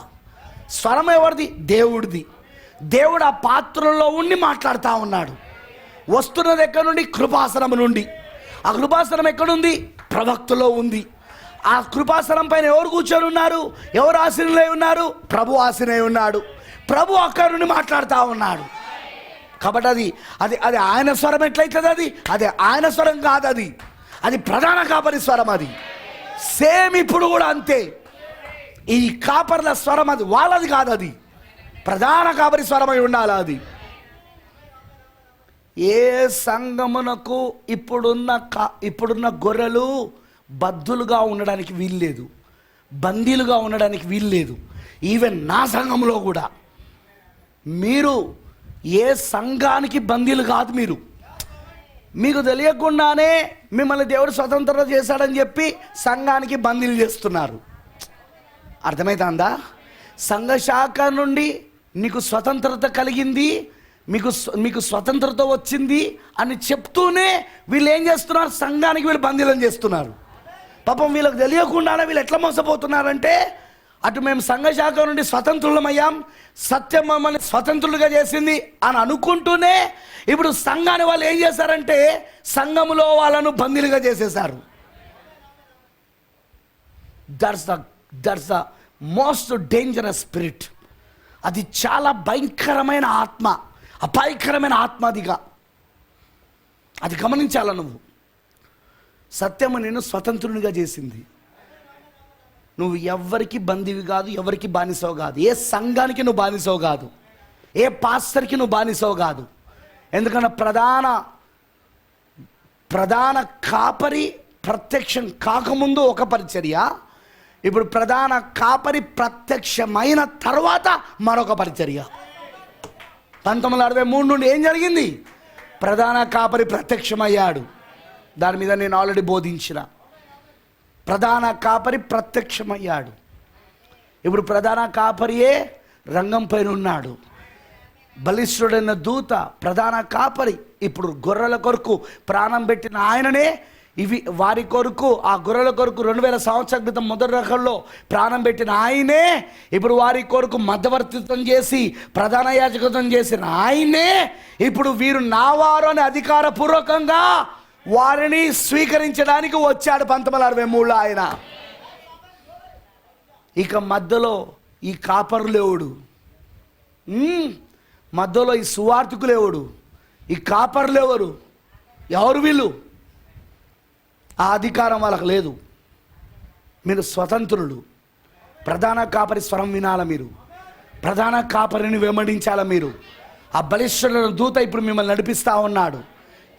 స్వరం ఎవరిది? దేవుడిది. దేవుడు ఆ పాత్రలో ఉండి మాట్లాడుతూ ఉన్నాడు. వస్తున్నది ఎక్కడి నుండి? కృపాసనం నుండి. ఆ కృపాసనం ఎక్కడుంది? ప్రవక్తలో ఉంది. ఆ కృపాసనం పైన ఎవరు కూర్చొని ఉన్నారు? ఎవరు ఆసీనులై ఉన్నారు? ప్రభు ఆసీనై ఉన్నాడు. ప్రభు అక్కడి నుండి మాట్లాడుతూ ఉన్నాడు. కాబట్టి అది అది అది ఆయన స్వరం ఎట్లయితుంది? అది ఆయన స్వరం కాదు, అది ప్రధాన కాపరి స్వరం. అది సేమ్ ఇప్పుడు కూడా అంతే. ఈ కాపర్ల స్వరం అది వాళ్ళది కాదు, అది ప్రధాన కాపరి స్వరమై ఉండాలి. అది ఏ సంగమునకు ఇప్పుడున్న గొర్రెలు బద్దులుగా ఉండడానికి వీల్లేదు, బందీలుగా ఉండడానికి వీల్లేదు. ఈవెన్ నా సంఘంలో కూడా మీరు ఏ సంఘానికి బందీలు కాదు. మీకు తెలియకుండానే మిమ్మల్ని దేవుడు స్వతంత్రత చేశాడని చెప్పి సంఘానికి బందీలు చేస్తున్నారు. అర్థమవుతుందా? సంఘ శాఖ నుండి నీకు స్వతంత్రత కలిగింది, మీకు స్వతంత్రత వచ్చింది అని చెప్తూనే వీళ్ళు ఏం చేస్తున్నారు? సంఘానికి వీళ్ళు బందీలను చేస్తున్నారు. పాపం వీళ్ళకి తెలియకుండానే వీళ్ళు ఎట్లా మోసపోతున్నారంటే, అటు మేము సంఘ శాఖ నుండి స్వతంత్రులమయ్యాం, సత్యం మమ్మల్ని స్వతంత్రులుగా చేసింది అని అనుకుంటూనే ఇప్పుడు సంఘాన్ని వాళ్ళు ఏం చేశారంటే సంఘములో వాళ్ళను బందీలుగా చేసేశారు. That's the most dangerous spirit. అది చాలా భయంకరమైన ఆత్మ, అపాయకరమైన ఆత్మదిగా. అది గమనించాల నువ్వు. సత్యము నేను స్వతంత్రునిగా చేసింది. నువ్వు ఎవరికి బందీవి కాదు, ఎవరికి బానిసవు కాదు. ఏ సంఘానికి నువ్వు బానిసవు కాదు, ఏ పాస్టర్కి నువ్వు బానిసవు కాదు. ఎందుకంటే ప్రధాన కాపరి ప్రత్యక్షం కాకముందు ఒక పరిచర్య, ఇప్పుడు ప్రధాన కాపరి ప్రత్యక్షమైన తర్వాత మరొక పరిచర్య. 1963 నుండి ఏం జరిగింది? ప్రధాన కాపరి ప్రత్యక్షమయ్యాడు. దాని మీద నేను ఆల్రెడీ బోధించిన. ప్రధాన కాపరి ప్రత్యక్షమయ్యాడు. ఇప్పుడు ప్రధాన కాపరియే రంగం పైన ఉన్నాడు. బలిష్ఠుడైన దూత ప్రధాన కాపరి. ఇప్పుడు గొర్రెల కొరకు ప్రాణం పెట్టిన ఆయననే వారి కొరకు, ఆ గొర్రెల కొరకు 2000 సంవత్సరాల క్రితం మొదటి రకంలో ప్రాణం పెట్టిన ఆయనే ఇప్పుడు వారి కొరకు మధ్యవర్తిత్వం చేసి ప్రధాన యాజకత్వం చేసిన ఆయనే ఇప్పుడు వీరు నావారు అని అధికారపూర్వకంగా వారిని స్వీకరించడానికి వచ్చాడు 1963లో ఆయన. ఇక మధ్యలో ఈ కాపరులేవుడు, మధ్యలో ఈ సువార్థికులేవుడు, ఈ కాపరులేవరు? ఎవరు వీళ్ళు? ఆ అధికారం వాళ్ళకు లేదు. మీరు స్వతంత్రులు. ప్రధాన కాపరి స్వరం వినాల, మీరు ప్రధాన కాపరిని వెంబడించాల. మీరు ఆ బలిష్ఠుల దూత ఇప్పుడు మిమ్మల్ని నడిపిస్తూ ఉన్నాడు.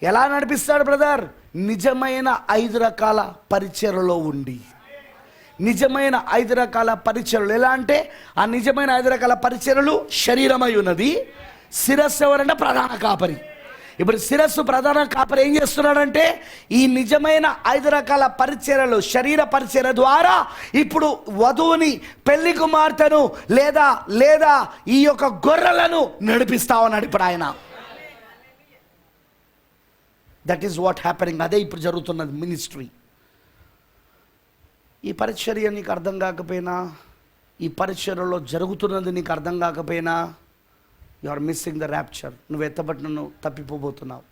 ఎలా నడిపిస్తాడు బ్రదర్? నిజమైన 5 రకాల పరిచర్యలో ఉండి. నిజమైన 5 రకాల పరిచర్యలు ఎలా అంటే, ఆ నిజమైన 5 రకాల పరిచర్యలు శరీరమై ఉన్నది. శిరస్సు ఎవరంటే ప్రధాన కాపరి. ఇప్పుడు శిరస్సు ప్రధాన కాపరి ఏం చేస్తున్నాడంటే ఈ నిజమైన 5 రకాల పరిచర్యలు, శరీర పరిచర్య ద్వారా ఇప్పుడు వధువుని, పెళ్లి కుమార్తెను లేదా ఈ యొక్క గొర్రెలను నడిపిస్తా ఉన్నాడు ఇప్పుడు ఆయన. That is what happening. అదే ఇప్పుడు జరుగుతున్నది మినిస్ట్రీ. ఈ పరిచర్య నీకు అర్థం కాకపోయినా, ఈ పరిచర్యలో జరుగుతున్నది నీకు అర్థం కాకపోయినా, you are missing the rapture. నువ్వు ఎత్తబడిన నువ్వు తప్పిపోబోతున్నావు.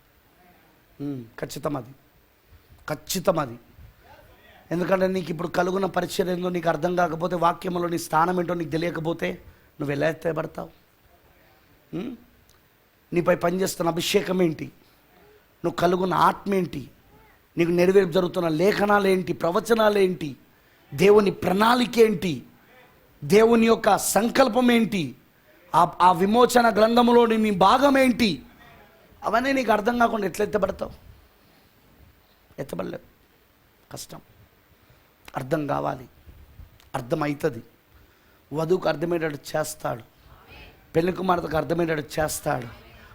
ఖచ్చితం అది. ఎందుకంటే నీకు ఇప్పుడు కలుగున్న పరిచర్య ఏందో నీకు అర్థం కాకపోతే, వాక్యంలో నీ స్థానం ఏంటో నీకు తెలియకపోతే నువ్వు ఎలా ఎత్తబడతావు? నీపై పనిచేస్తున్న అభిషేకం ఏంటి? నువ్వు కలుగున్న ఆత్మ ఏంటి? నీకు నెరవేర్పు జరుగుతున్న లేఖనాలు ఏంటి? ప్రవచనాలు ఏంటి? దేవుని ప్రణాళిక ఏంటి? దేవుని యొక్క సంకల్పం ఏంటి? ఆ విమోచన గ్రంథంలోని నీ భాగం ఏంటి? అవన్నీ నీకు అర్థం కాకుండా ఎట్లా ఎత్తబడతావు? ఎత్తబడలేవు. కష్టం. అర్థం కావాలి, అర్థమవుతుంది. వధువుకు అర్థమయ్యేటట్టు చేస్తాడు, పెళ్లి కుమార్తెకు అర్థమయ్యేటట్టు చేస్తాడు.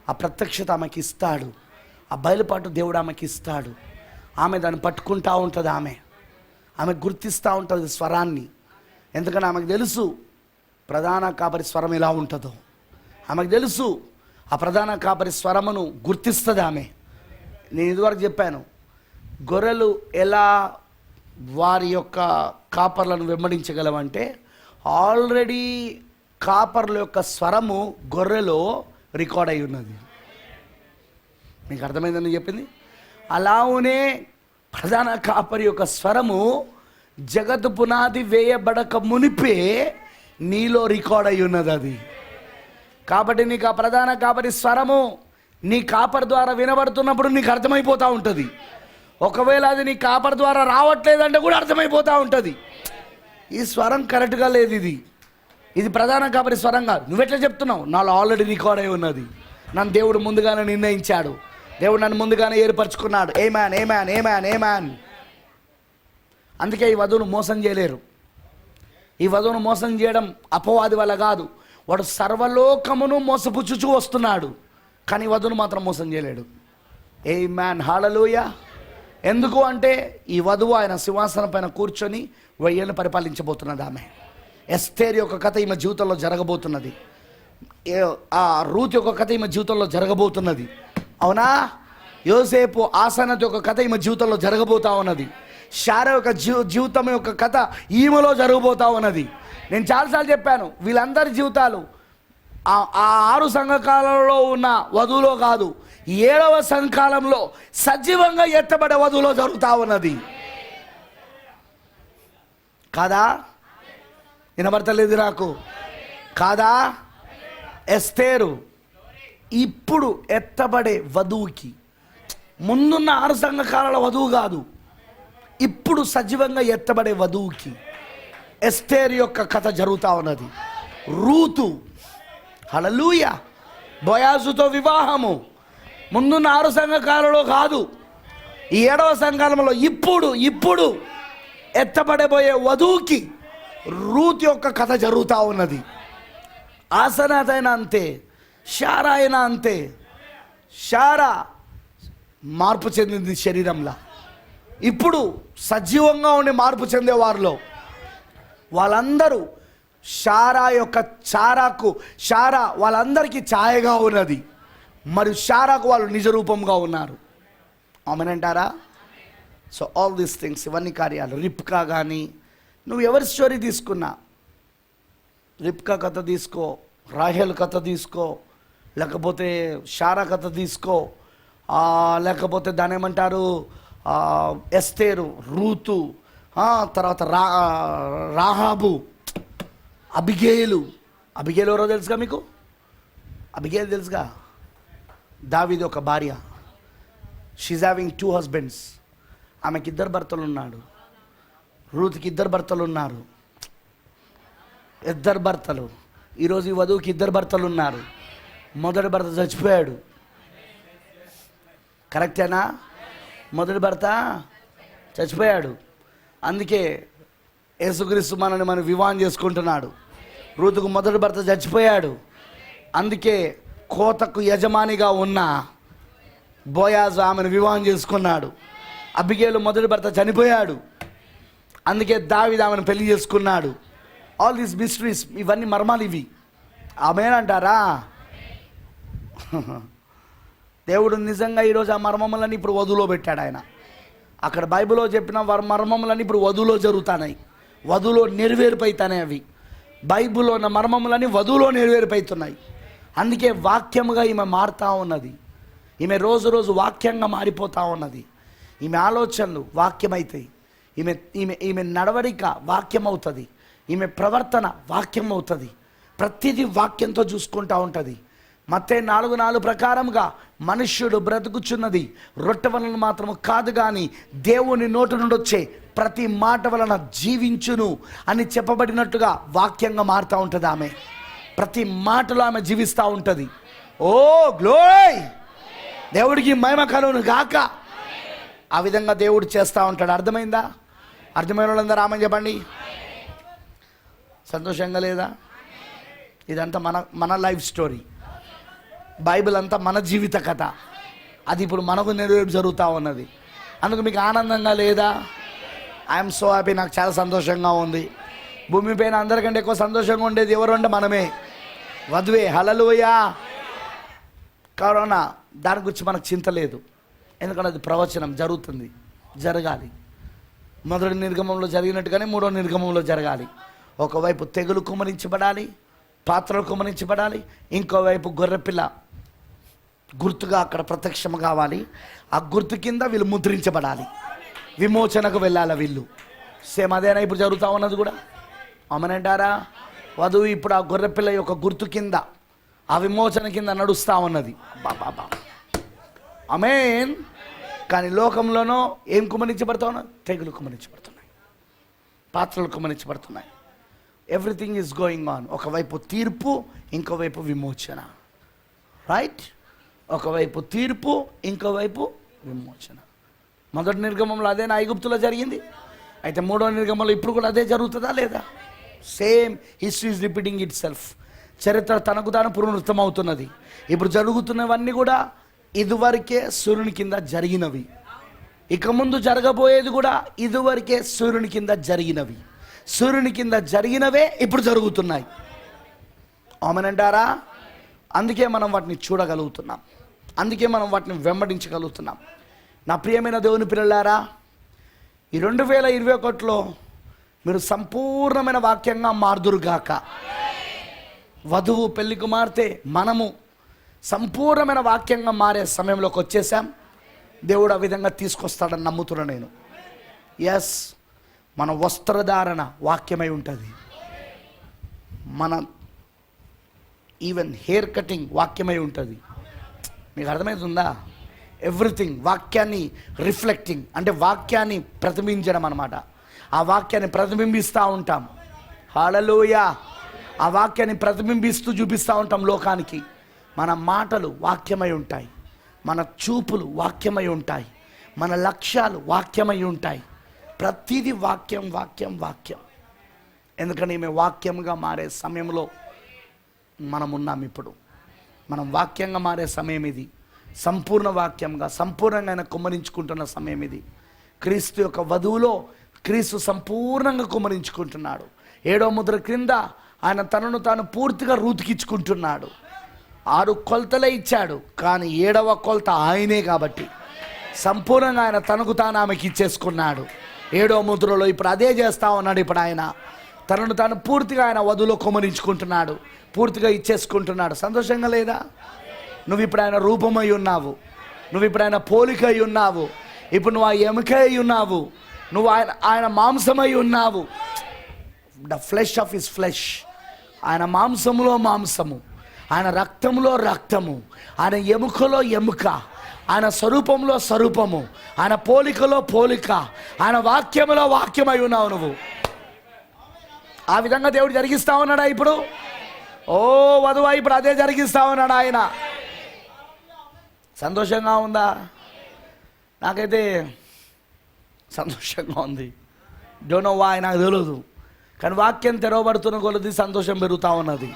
ఆ ప్రత్యక్షత ఆమెకి ఇస్తాడు, ఆ బయలుపాటు దేవుడు ఆమెకి ఇస్తాడు. ఆమె దాన్ని పట్టుకుంటూ ఉంటుంది, ఆమె గుర్తిస్తూ ఉంటుంది స్వరాన్ని. ఎందుకని ఆమెకు తెలుసు ప్రధాన కాపరి స్వరం ఎలా ఉంటుందో. ఆమెకు తెలుసు ఆ ప్రధాన కాపరి స్వరమును గుర్తిస్తుంది ఆమె. నేను ఇదివరకు చెప్పాను, గొర్రెలు ఎలా వారి యొక్క కాపర్లను వెంబడించగలవంటే ఆల్రెడీ కాపర్ల యొక్క స్వరము గొర్రెలో రికార్డ్ అయి ఉన్నది. మీకు అర్థమైందని చెప్పింది. అలానే ప్రధాన కాపరి యొక్క స్వరము జగత్తు పునాది వేయబడక మునిపే నీలో రికార్డ్ అయి ఉన్నది అది. కాబట్టి నీకు ఆ ప్రధాన కాపరి స్వరము నీ కాపర్ ద్వారా వినబడుతున్నప్పుడు నీకు అర్థమైపోతూ ఉంటుంది. ఒకవేళ అది నీ కాపర్ ద్వారా రావట్లేదంటే కూడా అర్థమైపోతూ ఉంటుంది, ఈ స్వరం కరెక్ట్గా లేదు, ఇది ప్రధాన కాపరి స్వరం కాదు. నువ్వెట్లా చెప్తున్నావు? నాలో ఆల్రెడీ రికార్డ్ అయి ఉన్నది. నన్ను దేవుడు ముందుగానే నిర్ణయించాడు, దేవుడు నన్ను ముందుగానే ఏర్పరచుకున్నాడు. ఏమాన్ ఏమాన్ ఏమాన్ ఏమాన్. అందుకే ఈ వధువును మోసం చేయలేరు. ఈ వధువును మోసం చేయడం అపవాది వల్ల కాదు, వాడు సర్వలోకమును మోసపుచ్చుచూ వస్తున్నాడు, కానీ వధువును మాత్రం మోసం చేయలేడు. ఆమేన్, హల్లెలూయా. ఎందుకు అంటే ఈ వధువు ఆయన సింహాసనం పైన కూర్చొని 1000 ఏళ్ళు పరిపాలించబోతున్నది. ఆమె ఎస్తేర్ యొక్క కథ ఈమె జీవితంలో జరగబోతున్నది. ఆ రూత్ యొక్క కథ ఈమె జీవితంలో జరగబోతున్నది. అవునా? యోసేపు ఆసనత్ యొక్క కథ ఈమె జీవితంలో జరగబోతా ఉన్నది. శారా యొక్క జీవితం యొక్క కథ ఈమెలో జరగబోతా ఉన్నది. నేను చాలాసార్లు చెప్పాను, వీళ్ళందరి జీవితాలు ఆ 6 సంఘకాలంలో ఉన్న వధువులో కాదు, 7వ సంఘకాలంలో సజీవంగా ఎత్తబడే వధువులో జరుగుతూ ఉన్నది. కాదా? వినబడతలేదు నాకు? కాదా? ఎస్తేరు ఇప్పుడు ఎత్తబడే వధువుకి, ముందున్న 6 సంఘకాలాల వధువు కాదు, ఇప్పుడు సజీవంగా ఎత్తబడే వధువుకి ఎస్తేరు యొక్క కథ జరుగుతూ ఉన్నది. రూతు, హల్లెలూయా, బోయాజుతో వివాహము ముందున్న 6 సంఘకాలలో కాదు, ఈ 7వ సంఘకాలంలో ఇప్పుడు ఎత్తబడబోయే వధువుకి రూత్ యొక్క కథ జరుగుతూ ఉన్నది. ఆసనాత్ అయినా అంతే, శారా అయినా అంతే. శారా మార్పు చెందింది శరీరంలో. ఇప్పుడు సజీవంగా ఉండి మార్పు చెందేవారిలో వాళ్ళందరూ శారా వాళ్ళందరికీ ఛాయగా ఉన్నది, మరియు శారాకు వాళ్ళు నిజ రూపంగా ఉన్నారు. ఆమెనంటారా? సో ఆల్ దీస్ థింగ్స్, ఇవన్నీ కార్యాలు. రిబ్కా కానీ, నువ్వు ఎవరి స్టోరీ తీసుకున్నా, రిబ్కా కథ తీసుకో, రాహేల్ కథ తీసుకో, లేకపోతే శారా కథ తీసుకో, లేకపోతే దాని ఏమంటారు ఎస్తేరు, రూతు, తర్వాత రాహాబు, అబిగేలు ఎవరో తెలుసుగా మీకు? అబిగేలు తెలుసుగా? దావీదు ఒక భార్య. She's having 2 husbands. ఆమెకి 2 భర్తలు ఉన్నాడు. రూత్కి 2 భర్తలు ఉన్నారు. 2 భర్తలు. ఈరోజు ఈ వధువుకి 2 భర్తలు ఉన్నారు. మొదటి భర్త చచ్చిపోయాడు. కరెక్టేనా? మొదటి భర్త చచ్చిపోయాడు. అందుకే యేసుక్రీస్తు మనని మనం వివాహం చేసుకుంటున్నాడు. రూతుకు మొదటి భర్త చచ్చిపోయాడు. అందుకే కోతకు యజమానిగా ఉన్న బోయాజు ఆమెను వివాహం చేసుకున్నాడు. అబిగేలు మొదటి భర్త చనిపోయాడు. అందుకే దావీదు ఆమెను పెళ్లి చేసుకున్నాడు. ఆల్ దీస్ మిస్టరీస్, ఇవన్నీ మర్మాలు ఇవి. ఆమేనంటారా? దేవుడు నిజంగా ఈరోజు ఆ మర్మములని ఇప్పుడు వధువులో పెట్టాడు ఆయన. అక్కడ బైబిల్లో చెప్పిన మర్మములని ఇప్పుడు వధువులో జరుగుతున్నాయి, వధువులో నెరవేరిపోతున్నాయి. అవి బైబిల్లో ఉన్న మర్మములని వధువులో నెరవేరిపోతున్నాయి. అందుకే వాక్యముగా ఈమె మారుతూ ఉన్నది. ఈమె రోజు రోజు వాక్యంగా మారిపోతూ ఉన్నది. ఈమె ఆలోచనలు వాక్యమవుతాయి. ఈమె నడవడిక వాక్యం అవుతుంది. ఈమె ప్రవర్తన వాక్యం అవుతుంది. ప్రతిదీ వాక్యంతో చూసుకుంటూ ఉంటుంది. మత్తయి 4:4 ప్రకారంగా మనుష్యుడు బ్రతుకుచున్నది రొట్టె వలన మాత్రము కాదు కానీ దేవుని నోటి నుండి వచ్చే ప్రతి మాట వలన జీవించును అని చెప్పబడినట్టుగా వాక్యంగా మారుతూ ఉంటుంది. ఆమె ప్రతి మాటలో ఆమె జీవిస్తూ ఉంటుంది. Oh glory! దేవుడికి మహిమ కలుగును గాక. ఆ విధంగా దేవుడు చేస్తూ ఉంటాడు. అర్థమైందా? అర్థమైన వాళ్ళందరూ ఆమె చెప్పండి. సంతోషంగా లేదా? ఇదంతా మన మన లైఫ్ స్టోరీ. బైబిల్ అంతా మన జీవిత కథ. అది ఇప్పుడు మనకు నెరవేర్పు జరుగుతూ ఉన్నది. అందుకు మీకు ఆనందంగా లేదా? I'm so happy. నాకు చాలా సంతోషంగా ఉంది. భూమి పైన అందరికంటే ఎక్కువ సంతోషంగా ఉండేది ఎవరు అంటే మనమే, వధువే. హల్లెలూయా. కరోనా దాని గురించి మనకు చింత లేదు, ఎందుకంటే అది ప్రవచనం, జరుగుతుంది, జరగాలి. మొదటి నిర్గమంలో జరిగినట్టుగానే మూడో నిర్గమంలో జరగాలి. ఒకవైపు తెగులు కుమరించబడాలి, పాత్రలు కుమరించబడాలి, ఇంకోవైపు గొర్రెపిల్ల గుర్తుగా అక్కడ ప్రత్యక్షం కావాలి. ఆ గుర్తు కింద వీళ్ళు ముద్రించబడాలి, విమోచనకు వెళ్ళాలి వీళ్ళు. సేమ్ అదేనా ఇప్పుడు జరుగుతూ ఉన్నది కూడా? అమనంటారా? వధువు ఇప్పుడు ఆ గొర్రెపిల్ల యొక్క గుర్తు కింద, ఆ విమోచన కింద నడుస్తూ ఉన్నది. బాబా ఆమేన్. కానీ లోకంలోనో ఏం కుమరించబడతా ఉన్నా? తెగులు కుమరించబడుతున్నాయి, పాత్రలు కుమరించబడుతున్నాయి. Everything is going on. ఒకవైపు తీర్పు, ఇంకోవైపు విమోచన. రైట్? ఒకవైపు తీర్పు, ఇంకోవైపు విమోచన. మొదటి నిర్గమంలో అదేనా ఐగుప్తులో జరిగింది? అయితే మూడో నిర్గమంలో ఇప్పుడు కూడా అదే జరుగుతుందా లేదా? Same history is repeating it self. చరిత్ర తనకు తాను పునరుద్ధం అవుతున్నది. ఇప్పుడు జరుగుతున్నవన్నీ కూడా ఇదివరకే సూర్యుని కింద జరిగినవి. ఇక ముందు జరగబోయేది కూడా ఇదివరకే సూర్యుని కింద జరిగినవి. సూర్యుని కింద జరిగినవే ఇప్పుడు జరుగుతున్నాయి. ఆమేనంటారా? అందుకే మనం వాటిని చూడగలుగుతున్నాం, అందుకే మనం వాటిని వెంబడించగలుగుతున్నాం. నా ప్రియమైన దేవుని పిల్లలారా, ఈ 2021లో మీరు సంపూర్ణమైన వాక్యంగా మారుదురుగాక. వధువు పెళ్లి కుమార్తె మనము సంపూర్ణమైన వాక్యంగా మారే సమయంలోకి వచ్చేసాం. దేవుడు ఆ విధంగా తీసుకొస్తాడని నమ్ముతున్నా నేను. ఎస్, మన వస్త్రధారణ వాక్యమై ఉంటుంది, మన ఈవెన్ హెయిర్ కటింగ్ వాక్యమై ఉంటుంది. మీకు అర్థమవుతుందా? ఎవ్రీథింగ్ వాక్యాన్ని రిఫ్లెక్టింగ్, అంటే వాక్యాన్ని ప్రతిబింబించడం అన్నమాట. ఆ వాక్యాన్ని ప్రతిబింబిస్తూ ఉంటాం. హల్లెలూయా. ఆ వాక్యాన్ని ప్రతిబింబిస్తూ చూపిస్తూ ఉంటాం లోకానికి. మన మాటలు వాక్యమై ఉంటాయి, మన చూపులు వాక్యమై ఉంటాయి, మన లక్ష్యాలు వాక్యమై ఉంటాయి. ప్రతిదీ వాక్యం వాక్యం వాక్యం. ఎందుకని మేము వాక్యంగా మారే సమయంలో మనం ఉన్నాం. ఇప్పుడు మనం వాక్యంగా మారే సమయం ఇది. సంపూర్ణ వాక్యంగా సంపూర్ణంగా ఆయన కుమ్మరించుకుంటున్న సమయం ఇది. క్రీస్తు యొక్క వధువులో క్రీస్తు సంపూర్ణంగా కుమ్మరించుకుంటున్నాడు. 7వ ముద్ర క్రింద ఆయన తనను తాను పూర్తిగా రూతుకిచ్చుకుంటున్నాడు. 6 కొలతలే ఇచ్చాడు, కానీ 7వ కొలత ఆయనే కాబట్టి సంపూర్ణంగా ఆయన తనకు తాను ఆమెకి ఇచ్చేసుకున్నాడు. 7వ ముద్రలో ఇప్పుడు అదే చేస్తూ ఉన్నాడు. ఇప్పుడు ఆయన తనను తాను పూర్తిగా ఆయన వధువులో కుమ్మరించుకుంటున్నాడు, పూర్తిగా ఇచ్చేసుకుంటున్నాడు. సంతోషంగా లేదా? నువ్వు ఇప్పుడు ఆయన రూపమై ఉన్నావు, నువ్వు ఇప్పుడు ఆయన పోలిక అయి ఉన్నావు, ఇప్పుడు నువ్వు ఆ ఎముక అయి ఉన్నావు, నువ్వు ఆయన మాంసమై ఉన్నావు. The flesh of his flesh. ఆయన మాంసములో మాంసము, ఆయన రక్తంలో రక్తము, ఆయన ఎముకలో ఎముక, ఆయన స్వరూపంలో స్వరూపము, ఆయన పోలికలో పోలిక, ఆయన వాక్యములో వాక్యమై ఉన్నావు నువ్వు. ఆ విధంగా దేవుడు జరిగిస్తా ఉన్నాడా ఇప్పుడు? ఓ వధువా, ఇప్పుడు అదే జరిగిస్తా ఉన్నాడు ఆయన. సంతోషంగా ఉందా? నాకైతే సంతోషంగా ఉంది. డోంట్ నో వై, నాకు తెలియదు. కానీ వాక్యం తెరవబడుతున్న కొలది సంతోషం పెరుగుతూ ఉన్నది.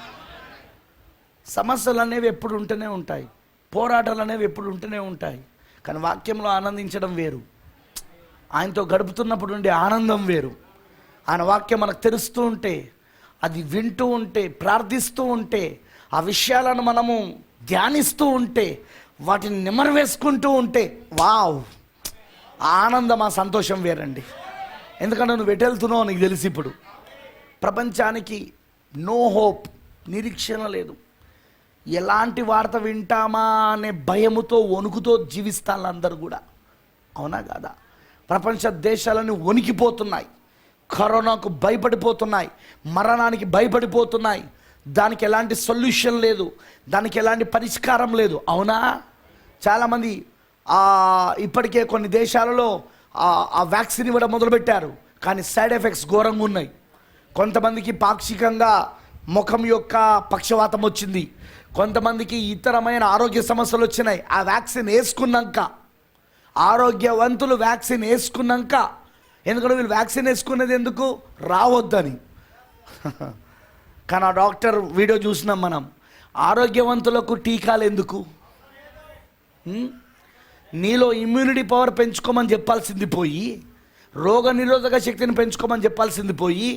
సమస్యలు అనేవి ఎప్పుడు ఉంటూనే ఉంటాయి, పోరాటాలు అనేవి ఎప్పుడు ఉంటూనే ఉంటాయి. కానీ వాక్యంలో ఆనందించడం వేరు, ఆయనతో గడుపుతున్నప్పుడు ఉండే ఆనందం వేరు. ఆయన వాక్యం మనకు తెలుస్తూ ఉంటే, అది వింటూ ఉంటే, ప్రార్థిస్తూ ఉంటే, ఆ విషయాలను మనము ధ్యానిస్తూ ఉంటే, వాటిని నెమరువేసుకుంటూ ఉంటే, వావ్, ఆ ఆనందం, ఆ సంతోషం వేరండి. ఎందుకంటే నువ్వు వెటెళ్తున్నావు నీకు తెలిసి. ఇప్పుడు ప్రపంచానికి నో హోప్, నిరీక్షణ లేదు. ఎలాంటి వార్త వింటామా అనే భయముతో వణుకుతో జీవిస్తారు అందరూ కూడా. అవునా కాదా? ప్రపంచ దేశాలన్నీ వణికిపోతున్నాయి, కరోనాకు భయపడిపోతున్నాయి, మరణానికి భయపడిపోతున్నాయి. దానికి ఎలాంటి సొల్యూషన్ లేదు, దానికి ఎలాంటి పరిష్కారం లేదు. అవునా? చాలామంది ఇప్పటికే కొన్ని దేశాలలో ఆ వ్యాక్సిన్ ఇవ్వడం మొదలుపెట్టారు, కానీ సైడ్ ఎఫెక్ట్స్ ఘోరంగా ఉన్నాయి. కొంతమందికి పాక్షికంగా ముఖం యొక్క పక్షవాతం వచ్చింది, కొంతమందికి ఇతరమైన ఆరోగ్య సమస్యలు వచ్చినాయి. ఆ వ్యాక్సిన్ వేసుకున్నాక, ఆరోగ్యవంతులు వ్యాక్సిన్ వేసుకున్నాక, ఎందుకంటే వీళ్ళు వ్యాక్సిన్ వేసుకునేది ఎందుకు? రావద్దని. కానీ ఆ డాక్టర్ వీడియో చూసినాం మనం. ఆరోగ్యవంతులకు టీకాలు ఎందుకు? నీలో ఇమ్యూనిటీ పవర్ పెంచుకోమని చెప్పాల్సింది పోయి, రోగ నిరోధక శక్తిని పెంచుకోమని చెప్పాల్సింది పోయి,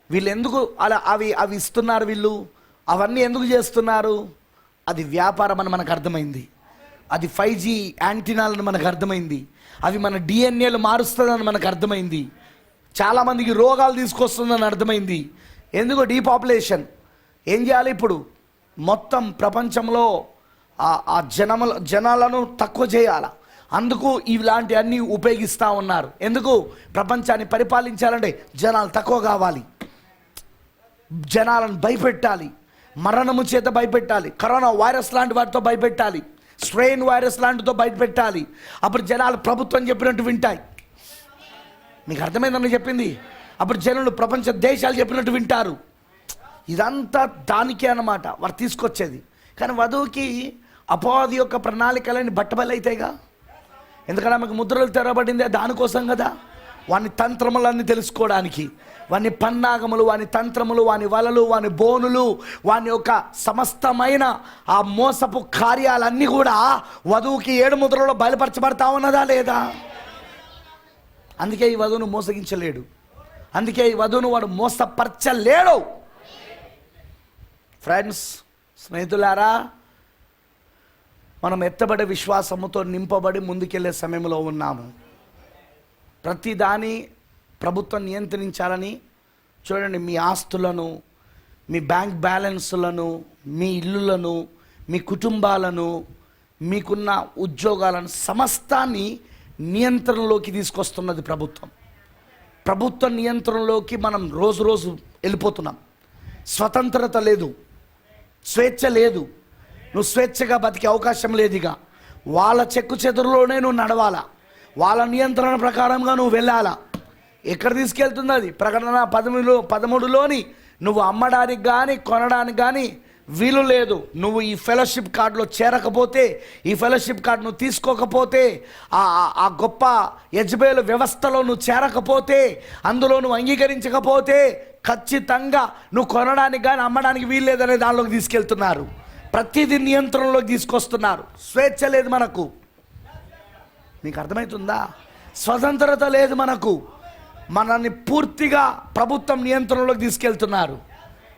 వీళ్ళు ఎందుకు అలా అవి ఇస్తున్నారు? వీళ్ళు అవన్నీ ఎందుకు చేస్తున్నారు? అది వ్యాపారం అని మనకు అర్థమైంది. అది 5G యాంటీనాలని మనకు అర్థమైంది. అవి మన డిఎన్ఏలు మారుస్తుందని మనకు అర్థమైంది. చాలామందికి రోగాలు తీసుకొస్తుందని అర్థమైంది. ఎందుకు? డీపాపులేషన్. ఏం చేయాలి ఇప్పుడు? మొత్తం ప్రపంచంలో ఆ జనాలను తక్కువ చేయాలి. అందుకు ఇలాంటి అన్నీ ఉపయోగిస్తూ ఉన్నారు. ఎందుకు? ప్రపంచాన్ని పరిపాలించాలంటే జనాలు తక్కువ కావాలి, జనాలను భయపెట్టాలి, మరణము చేత భయపెట్టాలి, కరోనా వైరస్ లాంటి వాటితో భయపెట్టాలి, స్ట్రెయిన్ వైరస్ లాంటితో భయపెట్టాలి. అప్పుడు జనాలు ప్రభుత్వం చెప్పినట్టు వింటాయి. మీకు అర్థమైందని చెప్పింది? అప్పుడు జనులు ప్రపంచ దేశాలు చెప్పినట్టు వింటారు. ఇదంతా దానికే అన్నమాట వారు తీసుకొచ్చేది. కానీ వధువుకి అపవాది యొక్క ప్రణాళికలని బట్టబయలైతాయిగా. ఎందుకంటే ఆమెకు ముద్రలు తెరబడిందే దానికోసం కదా. వాని తంత్రములన్నీ తెలుసుకోవడానికి, వాని పన్నాగములు, వాని తంత్రములు, వాని వలలు, వాని బోనులు, వాని యొక్క సమస్తమైన ఆ మోసపు కార్యాలన్నీ కూడా వధువుకి 7 ముద్రలో బయలుపరచబడతా ఉన్నదా లేదా? అందుకే ఈ వధువును మోసగించలేడు. అందుకే ఈ వధువును వాడు మోసపరచలేడు. ఫ్రెండ్స్, స్నేహితులారా, మనం ఎత్తబడే విశ్వాసముతో నింపబడి ముందుకెళ్ళే సమయంలో ఉన్నాము. ప్రతిదాని ప్రభుత్వం నియంత్రించాలని చూడండి. మీ ఆస్తులను, మీ బ్యాంక్ బ్యాలెన్సులను, మీ ఇల్లులను, మీ కుటుంబాలను, మీకున్న ఉద్యోగాలను, సమస్తాన్ని నియంత్రణలోకి తీసుకొస్తున్నది ప్రభుత్వం. ప్రభుత్వ నియంత్రణలోకి మనం రోజు రోజు వెళ్ళిపోతున్నాం. స్వతంత్రత లేదు, స్వేచ్ఛ లేదు. నువ్వు స్వేచ్ఛగా బతికే అవకాశం లేదు. ఇక వాళ్ళ చెక్కు చెదురులోనే నువ్వు నడవాలా, వాళ్ళ నియంత్రణ ప్రకారంగా నువ్వు వెళ్ళాలా. ఎక్కడ తీసుకెళ్తుంది అది? ప్రకటన 13లోని నువ్వు అమ్మడానికి కానీ కొనడానికి కానీ వీలు లేదు. నువ్వు ఈ ఫెలోషిప్ కార్డులో చేరకపోతే, ఈ ఫెలోషిప్ కార్డు నువ్వు తీసుకోకపోతే, ఆ గొప్ప యజ్బేలు వ్యవస్థలో నువ్వు చేరకపోతే, అందులో నువ్వు అంగీకరించకపోతే ఖచ్చితంగా నువ్వు కొనడానికి కానీ అమ్మడానికి వీలు లేదనే దానిలోకి తీసుకెళ్తున్నారు. ప్రతిదీ నియంత్రణలోకి తీసుకొస్తున్నారు. స్వేచ్ఛ లేదు మనకు. మీకు అర్థమవుతుందా? స్వతంత్రత లేదు మనకు. మనల్ని పూర్తిగా ప్రభుత్వం నియంత్రణలోకి తీసుకెళ్తున్నారు.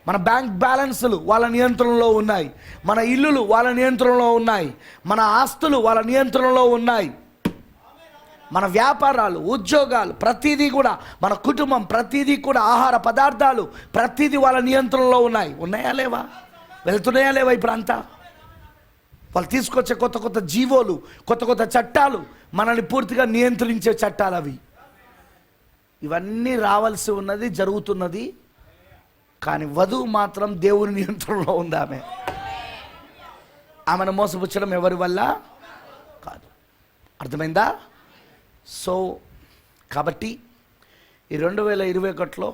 మన బ్యాంక్ బ్యాలెన్సులు వాళ్ళ నియంత్రణలో ఉన్నాయి, మన ఇల్లులు వాళ్ళ నియంత్రణలో ఉన్నాయి, మన ఆస్తులు వాళ్ళ నియంత్రణలో ఉన్నాయి, మన వ్యాపారాలు, ఉద్యోగాలు, ప్రతిదీ కూడా, మన కుటుంబం ప్రతిదీ కూడా, ఆహార పదార్థాలు ప్రతిదీ వాళ్ళ నియంత్రణలో ఉన్నాయి. ఉన్నాయా లేవా? వెళ్తున్నాయా లేవా? ఇప్పుడు అంతా వాళ్ళు తీసుకొచ్చే కొత్త కొత్త జీవోలు, కొత్త కొత్త చట్టాలు మనల్ని పూర్తిగా నియంత్రించే చట్టాలు అవి. ఇవన్నీ రావాల్సి ఉన్నది, జరుగుతున్నది. కానీ వధువు మాత్రం దేవుని నియంత్రణలో ఉంది. ఆమెను మోసపుచ్చడం ఎవరి వల్ల కాదు. అర్థమైందా? సో కాబట్టి ఈ 2021లో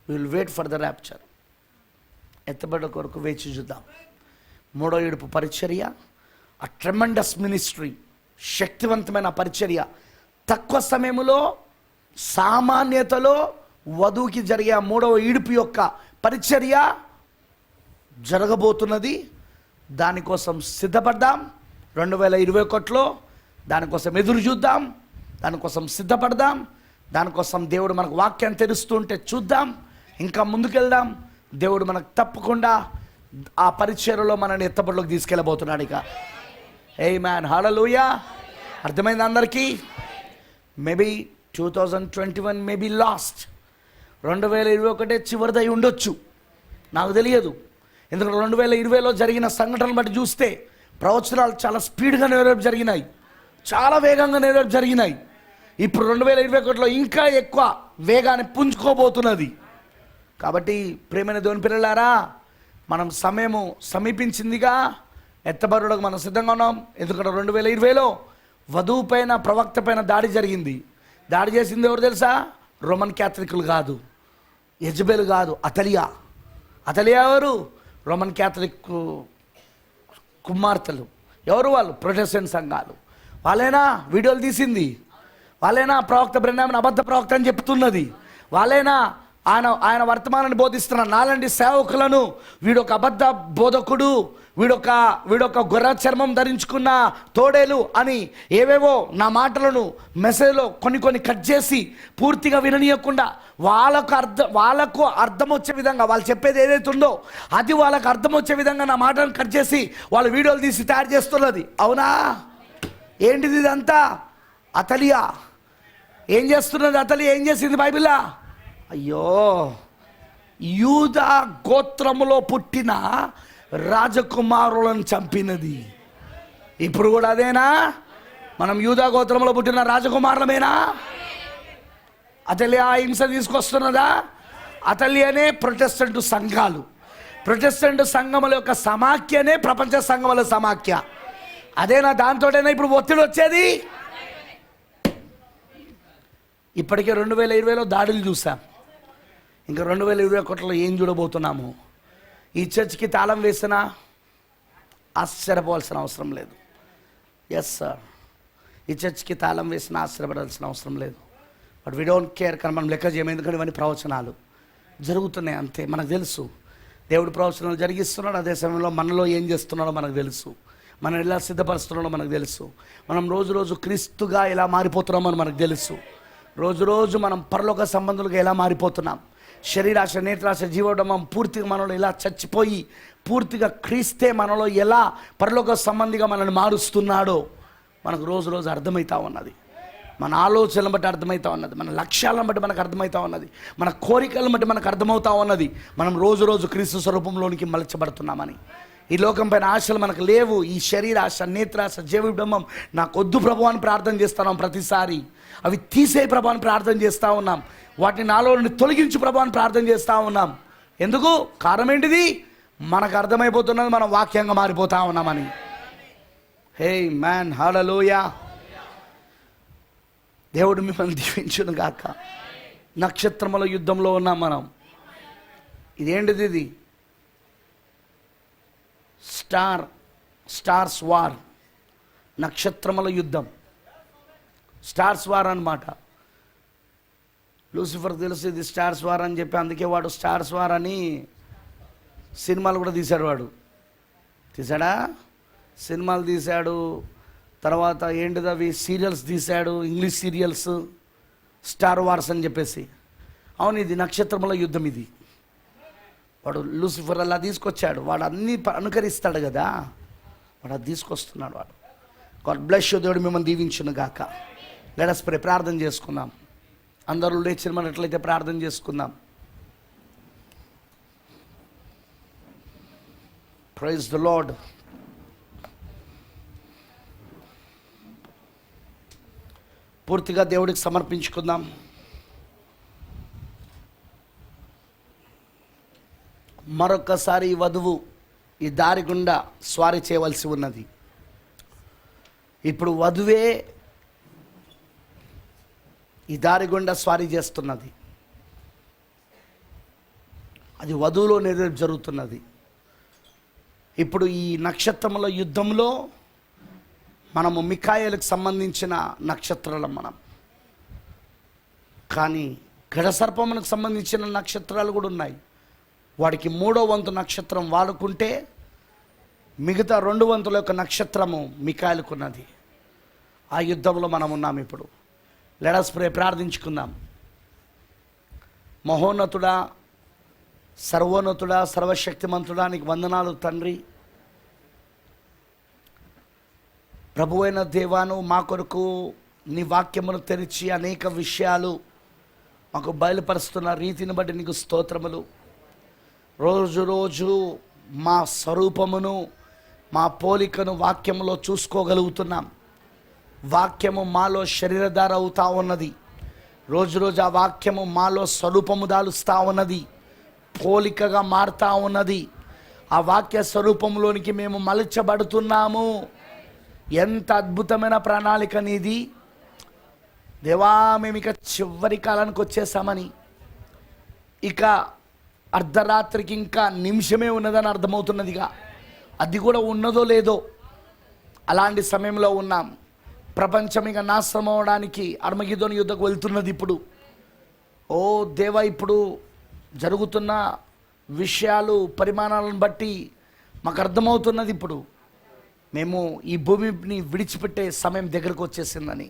will wait for the rapture. ఎత్తబడ్డ కొరకు వేచి చూద్దాం. 3వ ఏడుపు పరిచర్య, ఆ ట్రెమెండస్ మినిస్ట్రీ, శక్తివంతమైన పరిచర్య, తక్కువ సమయంలో సామాన్యతలో వధువుకి జరిగే 3వ ఈడుపు యొక్క పరిచర్య జరగబోతున్నది. దానికోసం సిద్ధపడ్డాం. 2021లో దానికోసం ఎదురు చూద్దాం, దానికోసం సిద్ధపడదాం. దానికోసం దేవుడు మనకు వాక్యాన్ని తెరుస్తుంటే చూద్దాం, ఇంకా ముందుకెళ్దాం. దేవుడు మనకు తప్పకుండా ఆ పరిచర్యలో మనల్ని ఎత్తబడిలోకి తీసుకెళ్ళబోతున్నాడు. ఇక ఆమేన్, హల్లెలూయా. అర్థమైంది అందరికీ? మేబీ 2021 మేబీ లాస్ట్, 2021 చివరిదై ఉండొచ్చు, నాకు తెలియదు. ఎందుకంటే 2020లో జరిగిన సంఘటనలు బట్టి చూస్తే ప్రవచనాలు చాలా స్పీడ్గా నెరవేర్పు జరిగినాయి, చాలా వేగంగా నెరవేర్పు జరిగినాయి. ఇప్పుడు 2021లో ఇంకా ఎక్కువ వేగాన్ని పుంజుకోబోతున్నది. కాబట్టి ప్రియమైన దేవుని పిల్లలారా, మనం సమయము సమీపించిందిగా, ఎత్తబడుటకు మనం సిద్ధంగా ఉన్నాం. ఎందుకంటే 2020లో వధువు పైన, ప్రవక్త పైన దాడి జరిగింది. దాడి చేసింది ఎవరు తెలుసా? రోమన్ క్యాథలికులు కాదు, యెజబెలు కాదు, అతలియా. అతలియా ఎవరు? రోమన్ క్యాథలిక్ కుమార్తెలు. ఎవరు వాళ్ళు? ప్రొటెస్టెంట్ సంఘాలు. వాళ్ళేనా వీడియోలు తీసింది? వాళ్ళేనా ప్రవక్త బ్రహ్మాన్ని అబద్ధ ప్రవక్త అని చెప్తున్నది? వాళ్ళేనా ఆయన వర్తమానాన్ని బోధిస్తున్న నాలాంటి సేవకులను వీడొక అబద్ధ బోధకుడు, వీడొక గొర్రె చర్మం ధరించుకున్న తోడేలు అని ఏవేవో నా మాటలను మెసేజ్లో కొన్ని కట్ చేసి పూర్తిగా విననీయకుండా వాళ్ళకు అర్థం వచ్చే విధంగా, వాళ్ళు చెప్పేది ఏదైతే ఉందో అది వాళ్ళకు అర్థం వచ్చే విధంగా నా మాటలను కట్ చేసి వాళ్ళు వీడియోలు తీసి తయారు చేస్తున్నది. అవునా? ఏంటిది ఇదంతా? అతలియా ఏం చేస్తున్నది? అతలియా ఏం చేసింది బైబిల్లో? అయ్యో, యూదా గోత్రములో పుట్టిన రాజకుమారులను చంపినది. ఇప్పుడు కూడా అదేనా? మనం యూదా గోత్రంలో పుట్టిన రాజకుమారులమేనా? అతలియా హింస తీసుకొస్తున్నదా? అతలియానే ప్రొటెస్టెంట్ సంఘాలు, ప్రొటెస్టెంట్ సంఘముల యొక్క సమాఖ్యనే ప్రపంచ సంఘముల సమాఖ్య. అదేనా? దాంతోటైనా ఇప్పుడు ఒత్తిడి వచ్చేది? ఇప్పటికే 2020లో దాడులు చూసాం, ఇంకా 2021లో ఏం చూడబోతున్నాము? ఈ చర్చ్కి తాళం వేసినా ఆశ్చర్యపోవాల్సిన అవసరం లేదు. ఎస్ సార్, ఈ చర్చ్కి తాళం వేసినా ఆశ్చర్యపడాల్సిన అవసరం లేదు. But we don't care. కానీ మనం లెక్క చేయము, ఎందుకంటే ఇవన్నీ ప్రవచనాలు జరుగుతున్నాయి అంతే. మనకు తెలుసు దేవుడు ప్రవచనాలు జరిగిస్తున్నాడు, అదే సమయంలో మనలో ఏం చేస్తున్నాడో మనకు తెలుసు, మనం ఎలా సిద్ధపరుస్తున్నాడో మనకు తెలుసు, మనం రోజు క్రీస్తుగా ఎలా మారిపోతున్నామో మనకు తెలుసు, రోజు మనం పరలోక సంబంధులుగా ఎలా మారిపోతున్నాం, శరీరాశ నేత్రాశ జీవోడమం పూర్తిగా మనలో ఎలా చచ్చిపోయి పూర్తిగా క్రీస్తే మనలో ఎలా పరలోక సంబంధిగా మనల్ని మారుస్తున్నాడో మనకు రోజు అర్థమవుతా ఉన్నది. మన ఆలోచనలను బట్టి అర్థమవుతా ఉన్నది, మన లక్ష్యాలను బట్టి మనకు అర్థమవుతా ఉన్నది, మన కోరికలను బట్టి మనకు అర్థమవుతా ఉన్నది. మనం రోజు క్రీస్తు స్వరూపంలోనికి మలచబడుతున్నామని. ఈ లోకం పైన ఆశలు మనకు లేవు. ఈ శరీరాశ నేత్రాశ జీవోడమం నాకొద్దు ప్రభు అని ప్రార్థన చేస్తున్నాం. ప్రతిసారి అవి తీసే ప్రభు అని ప్రార్థన చేస్తూ ఉన్నాం. వాటిని నాలో నుండి తొలగించు ప్రభు అని ప్రార్థన చేస్తూ ఉన్నాం. ఎందుకు? కారణం ఏంటిది? మనకు అర్థమైపోతున్నది మనం వాక్యంగా మారిపోతా ఉన్నామని. హే మ్యాన్, హల్లెలూయా. దేవుడు మిమ్మల్ని దీవించును గాక. నక్షత్రముల యుద్ధంలో ఉన్నాం మనం. ఇదేంటిది? ఇది స్టార్స్ వార్, నక్షత్రముల యుద్ధం, స్టార్స్ వార్ అన్నమాట. లూసిఫర్ తెలుసు ఇది స్టార్స్ వార్ అని చెప్పి, అందుకే వాడు స్టార్స్ వార్ అని సినిమాలు కూడా తీశాడు. వాడు తీశాడా? సినిమాలు తీశాడు. తర్వాత ఏంటిది అవి సీరియల్స్ తీశాడు, ఇంగ్లీష్ సీరియల్స్, స్టార్ వార్స్ అని చెప్పేసి. అవును, ఇది నక్షత్రముల యుద్ధం. ఇది వాడు లూసిఫర్ అలా తీసుకొచ్చాడు. వాడు అన్నీ అనుకరిస్తాడు కదా, వాడు అది తీసుకొస్తున్నాడు. వాడు గాడ్ బ్లెస్ యు. దేవుడు మిమ్మల్ని దీవించును గాక. Let us pray. ప్రార్థన చేసుకుందాం. అందరూ లేచినట్లయితే ప్రార్థన చేసుకుందాం. Praise the Lord. పూర్తిగా దేవుడికి సమర్పించుకుందాం. మరొకసారి ఈ వధువు ఈ దారి గుండా స్వారీ చేయవలసి ఉన్నది. ఇప్పుడు వధువే ఈ దారి గుండా స్వారీ చేస్తున్నది. అది వధువులోనే జరుగుతున్నది. ఇప్పుడు ఈ నక్షత్రముల యుద్ధంలో మనము మిఖాయేలుకు సంబంధించిన నక్షత్రాలం మనం. కానీ గడసర్పమునకు సంబంధించిన నక్షత్రాలు కూడా ఉన్నాయి. వాడికి 3వ వంతు నక్షత్రం వాడుకుంటే మిగతా 2 వంతుల యొక్క నక్షత్రము మిఖాయేలుకున్నది. ఆ యుద్ధంలో మనం ఉన్నాం ఇప్పుడు. Let us pray. ప్రార్థించుకుందాం. మహోన్నతుడా, సర్వోన్నతుడా, సర్వశక్తిమంతుడా, నీకు వందనాలు తండ్రి. ప్రభువైన దేవాను మా కొరకు నీ వాక్యమును తెరిచి అనేక విషయాలు మాకు బయలుపరుస్తున్న రీతిని బట్టి నీకు స్తోత్రములు. రోజు మా స్వరూపమును, మా పోలికను వాక్యములో చూసుకోగలుగుతున్నాం. వాక్యము మాలో శరీరధార అవుతా ఉన్నది. రోజు ఆ వాక్యము మాలో స్వరూపము దాలుస్తూ ఉన్నది, పోలికగా మారుతూ ఉన్నది. ఆ వాక్య స్వరూపంలోనికి మేము మలచబడుతున్నాము. ఎంత అద్భుతమైన ప్రణాళిక నీది దేవా. మేము ఇక చివరి కాలానికి వచ్చేసామని, ఇక అర్ధరాత్రికి ఇంకా నిమిషమే ఉన్నదని అర్థమవుతున్నదిగా. అది కూడా ఉన్నదో లేదో అలాంటి సమయంలో ఉన్నాం. ప్రపంచం ఇక నాశనం అవడానికి అర్మగిద్దోను యుద్ధకు వెళ్తున్నది ఇప్పుడు. ఓ దేవా, ఇప్పుడు జరుగుతున్న విషయాలు పరిమాణాలను బట్టి మాకు అర్థమవుతున్నది, ఇప్పుడు మేము ఈ భూమిని విడిచిపెట్టే సమయం దగ్గరకు వచ్చేసిందని,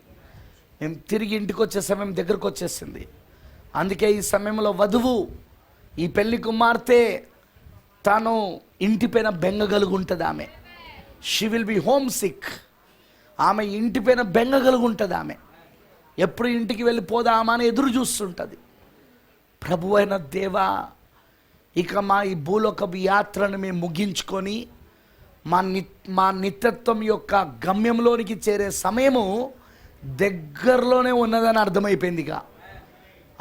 మేము తిరిగి ఇంటికి వచ్చే సమయం దగ్గరకు వచ్చేసింది. అందుకే ఈ సమయంలో వధువు, ఈ పెళ్లి కుమార్తె తాను ఇంటిపైన బెంగగలుగు ఉంటుంది. ఆమె she will be homesick. ఆమె ఇంటిపైన బెంగగలుగు ఉంటుంది. ఆమె ఎప్పుడు ఇంటికి వెళ్ళిపోదామా అని ఎదురు చూస్తుంటుంది. ప్రభు అయిన దేవా, ఇక మా ఈ భూలోకపు యాత్రను మేము ముగించుకొని మా నిత్యత్వం యొక్క గమ్యంలోనికి చేరే సమయము దగ్గరలోనే ఉన్నదని అర్థమైపోయిందిగా.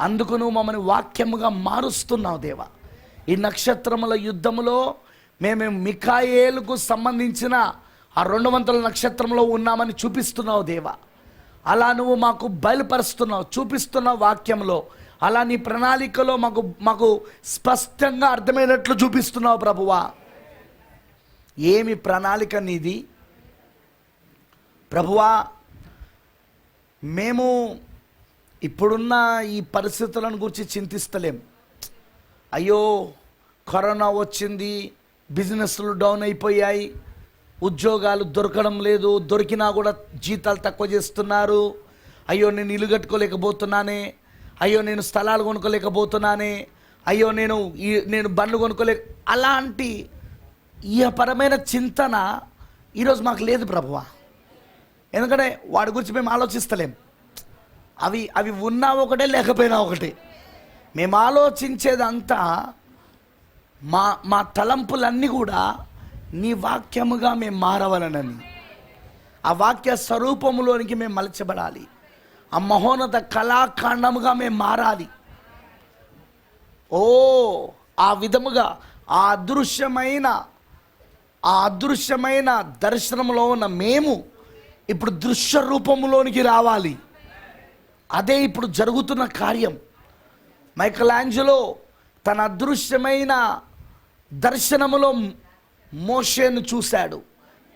అందుకు నువ్వు మమ్మల్ని వాక్యముగా మారుస్తున్నావు దేవా. ఈ నక్షత్రముల యుద్ధములో మేము మిఖాయేలుకు సంబంధించిన ఆ 200 నక్షత్రంలో ఉన్నామని చూపిస్తున్నావు దేవా. అలా నువ్వు మాకు బయలుపరుస్తున్నావు, చూపిస్తున్నావు వాక్యంలో. అలా నీ ప్రణాళికలో మాకు స్పష్టంగా అర్థమైనట్లు చూపిస్తున్నావు ప్రభువా. ఏమి ప్రణాళిక నీది ప్రభువా. మేము ఇప్పుడున్న ఈ పరిస్థితులను గురించి చింతిస్తలేం. అయ్యో కరోనా వచ్చింది, బిజినెస్లు డౌన్ అయిపోయాయి, ఉద్యోగాలు దొరకడం లేదు, దొరికినా కూడా జీతాలు తక్కువ చేస్తున్నారు, అయ్యో నేను ఇల్లు కట్టుకోలేకపోతున్నానే, అయ్యో నేను స్థలాలు కొనుక్కోలేకపోతున్నానే, అయ్యో నేను బండ్లు కొనుక్కోలేక, అలాంటి ఈ పరమైన చింతన ఈరోజు మాకు లేదు ప్రభువా. ఎందుకంటే వాడి గురించి మేము ఆలోచిస్తలేం. అవి ఉన్నా ఒకటే, లేకపోయినా ఒకటే. మేము ఆలోచించేదంతా మా తలంపులన్నీ కూడా నీ వాక్యముగా మేము మారవలనని, ఆ వాక్య స్వరూపములోనికి మేము మలచబడాలి, ఆ మహోన్నత కళాఖండముగా మేము మారాలి. ఆ విధముగా ఆ అదృశ్యమైన దర్శనంలో ఉన్న మేము ఇప్పుడు దృశ్య రూపములోనికి రావాలి. అదే ఇప్పుడు జరుగుతున్న కార్యం. మైకలాంజలో తన అదృశ్యమైన దర్శనములో మోషేను చూశాడు.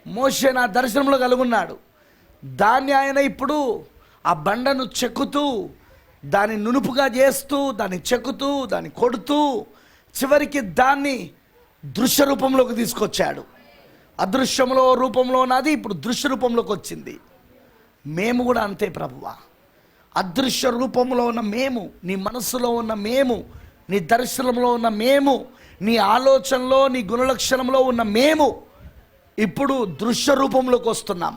మోషే నా దర్శనంలో కలుగున్నాడు. దాన్ని ఆయన ఇప్పుడు ఆ బండను చెక్కుతూ, దాన్ని నునుపుగా చేస్తూ, దాన్ని చెక్కుతూ, దాన్ని కొడుతూ, చివరికి దాన్ని దృశ్య రూపంలోకి తీసుకొచ్చాడు. అదృశ్యంలో రూపంలో ఉన్నది ఇప్పుడు దృశ్య రూపంలోకి వచ్చింది. మేము కూడా అంతే ప్రభువా. అదృశ్య రూపంలో ఉన్న మేము, నీ మనస్సులో ఉన్న మేము, నీ దర్శనంలో ఉన్న మేము, నీ ఆలోచనలో, నీ గుణలక్షణంలో ఉన్న మేము ఇప్పుడు దృశ్య రూపంలోకి వస్తున్నాం.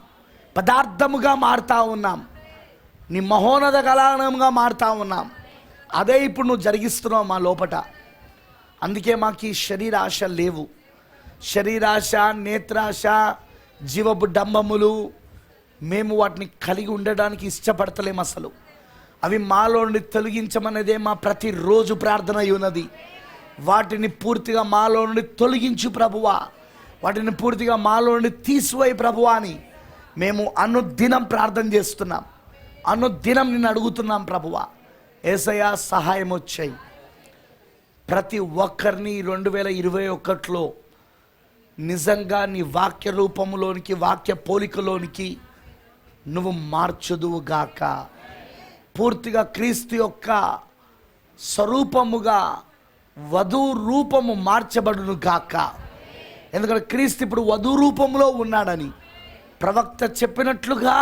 పదార్థముగా మారుతూ ఉన్నాం. నీ మహోన్నత కళానంగా మారుతూ ఉన్నాం. అదే ఇప్పుడు నువ్వు జరిగిస్తున్నావు మా లోపట. అందుకే మాకు ఈ శరీరాశ లేవు. శరీరాశ, నేత్రాశ, జీవపు డంబములు మేము వాటిని కలిగి ఉండడానికి ఇష్టపడతలేము అసలు. అవి మాలో నుండి తొలగించమనేదే మా ప్రతిరోజు ప్రార్థన అయి ఉన్నది. వాటిని పూర్తిగా మాలో నుండి తొలగించు ప్రభువా, వాటిని పూర్తిగా మాలో నుండి తీసివేయి ప్రభువా అని మేము అనుదినం ప్రార్థన చేస్తున్నాం. అనుదినం నిన్ను అడుగుతున్నాం ప్రభువా. యేసయ్యా సహాయం వచ్చాయి. ప్రతి ఒక్కరిని 2021లో నిజంగా నీ వాక్య రూపంలోనికి, వాక్య పోలికలోనికి నువ్వు మార్చుదువుగాక. పూర్తిగా క్రీస్తు యొక్క స్వరూపముగా వధువు రూపము మార్చబడును గాక. ఎందుకంటే క్రీస్తు ఇప్పుడు వధువు రూపంలో ఉన్నాడని ప్రవక్త చెప్పినట్లుగా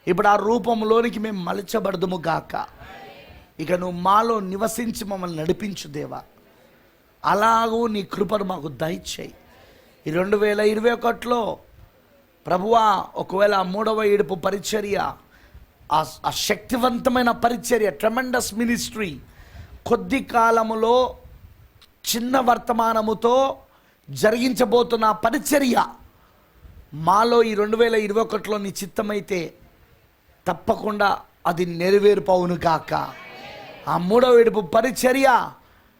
ఇప్పుడు ఆ రూపంలోనికి మేము మలచబడదుము గాక. ఇక నువ్వు మాలో నివసించి మమ్మల్ని నడిపించు దేవా. అలాగూ నీ కృపను మాకు దయచేయి. ఈ 2021లో ప్రభువా, ఒకవేళ ఆ 3వ ఏడుపు పరిచర్య, ఆ శక్తివంతమైన పరిచర్య, ట్రెమెండస్ మినిస్ట్రీ, కొద్ది కాలములో చిన్న వర్తమానముతో జరిగించబోతున్న పరిచర్య మాలో ఈ 2021లో నీ చిత్తమైతే తప్పకుండా అది నెరవేరుపవును కాక. ఆ 3వ ఏడుపు పరిచర్య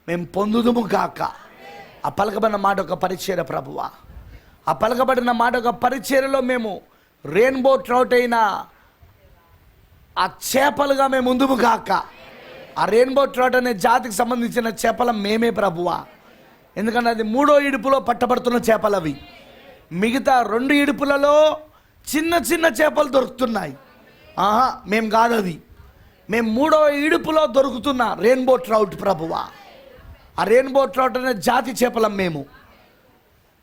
మేము పొందుదుము కాక. ఆ పలకబడిన మాట ఒక పరిచర్య ప్రభువా. ఆ పలకబడిన మాట ఒక పరిచర్యలో మేము రెయిన్బో ట్రౌట్ అయిన ఆ చేపలుగా మేము ముందుము కాక. ఆ రెయిన్బో ట్రౌట్ అనే జాతికి సంబంధించిన చేపల మేమే ప్రభువా. ఎందుకంటే అది 3వ ఇడుపులో పట్టబడుతున్న చేపలు అవి. మిగతా 2 ఇడుపులలో చిన్న చిన్న చేపలు దొరుకుతున్నాయి. మేము కాదు, అది మేము 3వ ఇడుపులో దొరుకుతున్న రెయిన్బో ట్రౌట్ ప్రభువా. ఆ రెయిన్బో ట్రౌట్ అనే జాతి చేపలం మేము.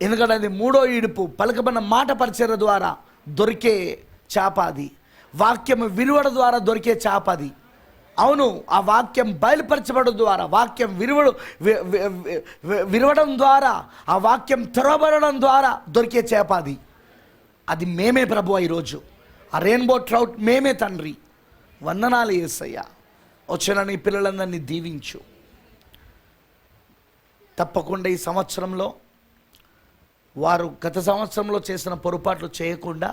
ఎందుకంటే అది మూడో ఈడుపు, పలకబడిన మాట పరిచర్య ద్వారా దొరికే చేప అది. వాక్యం విలువడ ద్వారా దొరికే చేప అది. అవును, ఆ వాక్యం బయలుపరచబడడం ద్వారా, వాక్యం విరవడం ద్వారా, ఆ వాక్యం తెరవబడడం ద్వారా దొరికే చేప అది. అది మేమే ప్రభువా. ఈరోజు ఆ రెయిన్బో ట్రౌట్ మేమే తండ్రి. వందనాలు యేసయ్యా. వచ్చిన నీ పిల్లలందరినీ దీవించు. తప్పకుండా ఈ సంవత్సరంలో వారు గత సంవత్సరంలో చేసిన పొరపాట్లు చేయకుండా,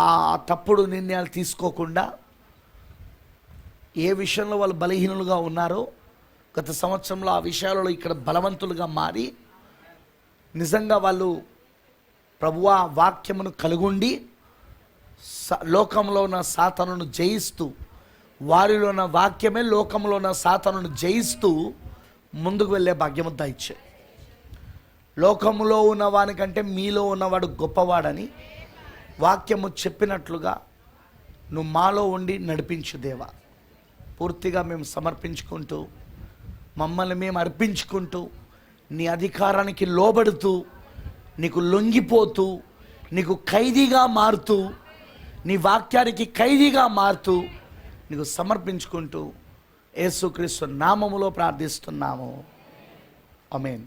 ఆ తప్పుడు నిర్ణయాలు తీసుకోకుండా, ఏ విషయంలో వాళ్ళు బలహీనులుగా ఉన్నారో గత సంవత్సరంలో ఆ విషయాలలో ఇక్కడ బలవంతులుగా మారి నిజంగా వాళ్ళు ప్రభువా వాక్యమును కలుగుండి లోకంలో ఉన్న సాతానును జయిస్తూ, వారిలో ఉన్న వాక్యమే లోకంలో ఉన్న సాతానును జయిస్తూ ముందుకు వెళ్ళే భాగ్యము దయచే. లోకములో ఉన్నవానికంటే మీలో ఉన్నవాడు గొప్పవాడని వాక్యము చెప్పినట్లుగా నువ్వు మాలో ఉండి నడిపించు దేవా. పూర్తిగా మేము సమర్పించుకుంటూ, మమ్మల్ని మేము అర్పించుకుంటూ, నీ అధికారానికి లోబడుతూ, నీకు లొంగిపోతూ, నీకు ఖైదీగా మారుతూ, నీ వాక్యానికి ఖైదీగా మారుతూ నీకు సమర్పించుకుంటూ యేసుక్రీస్తు నామములో ప్రార్థిస్తున్నాము. ఆమేన్.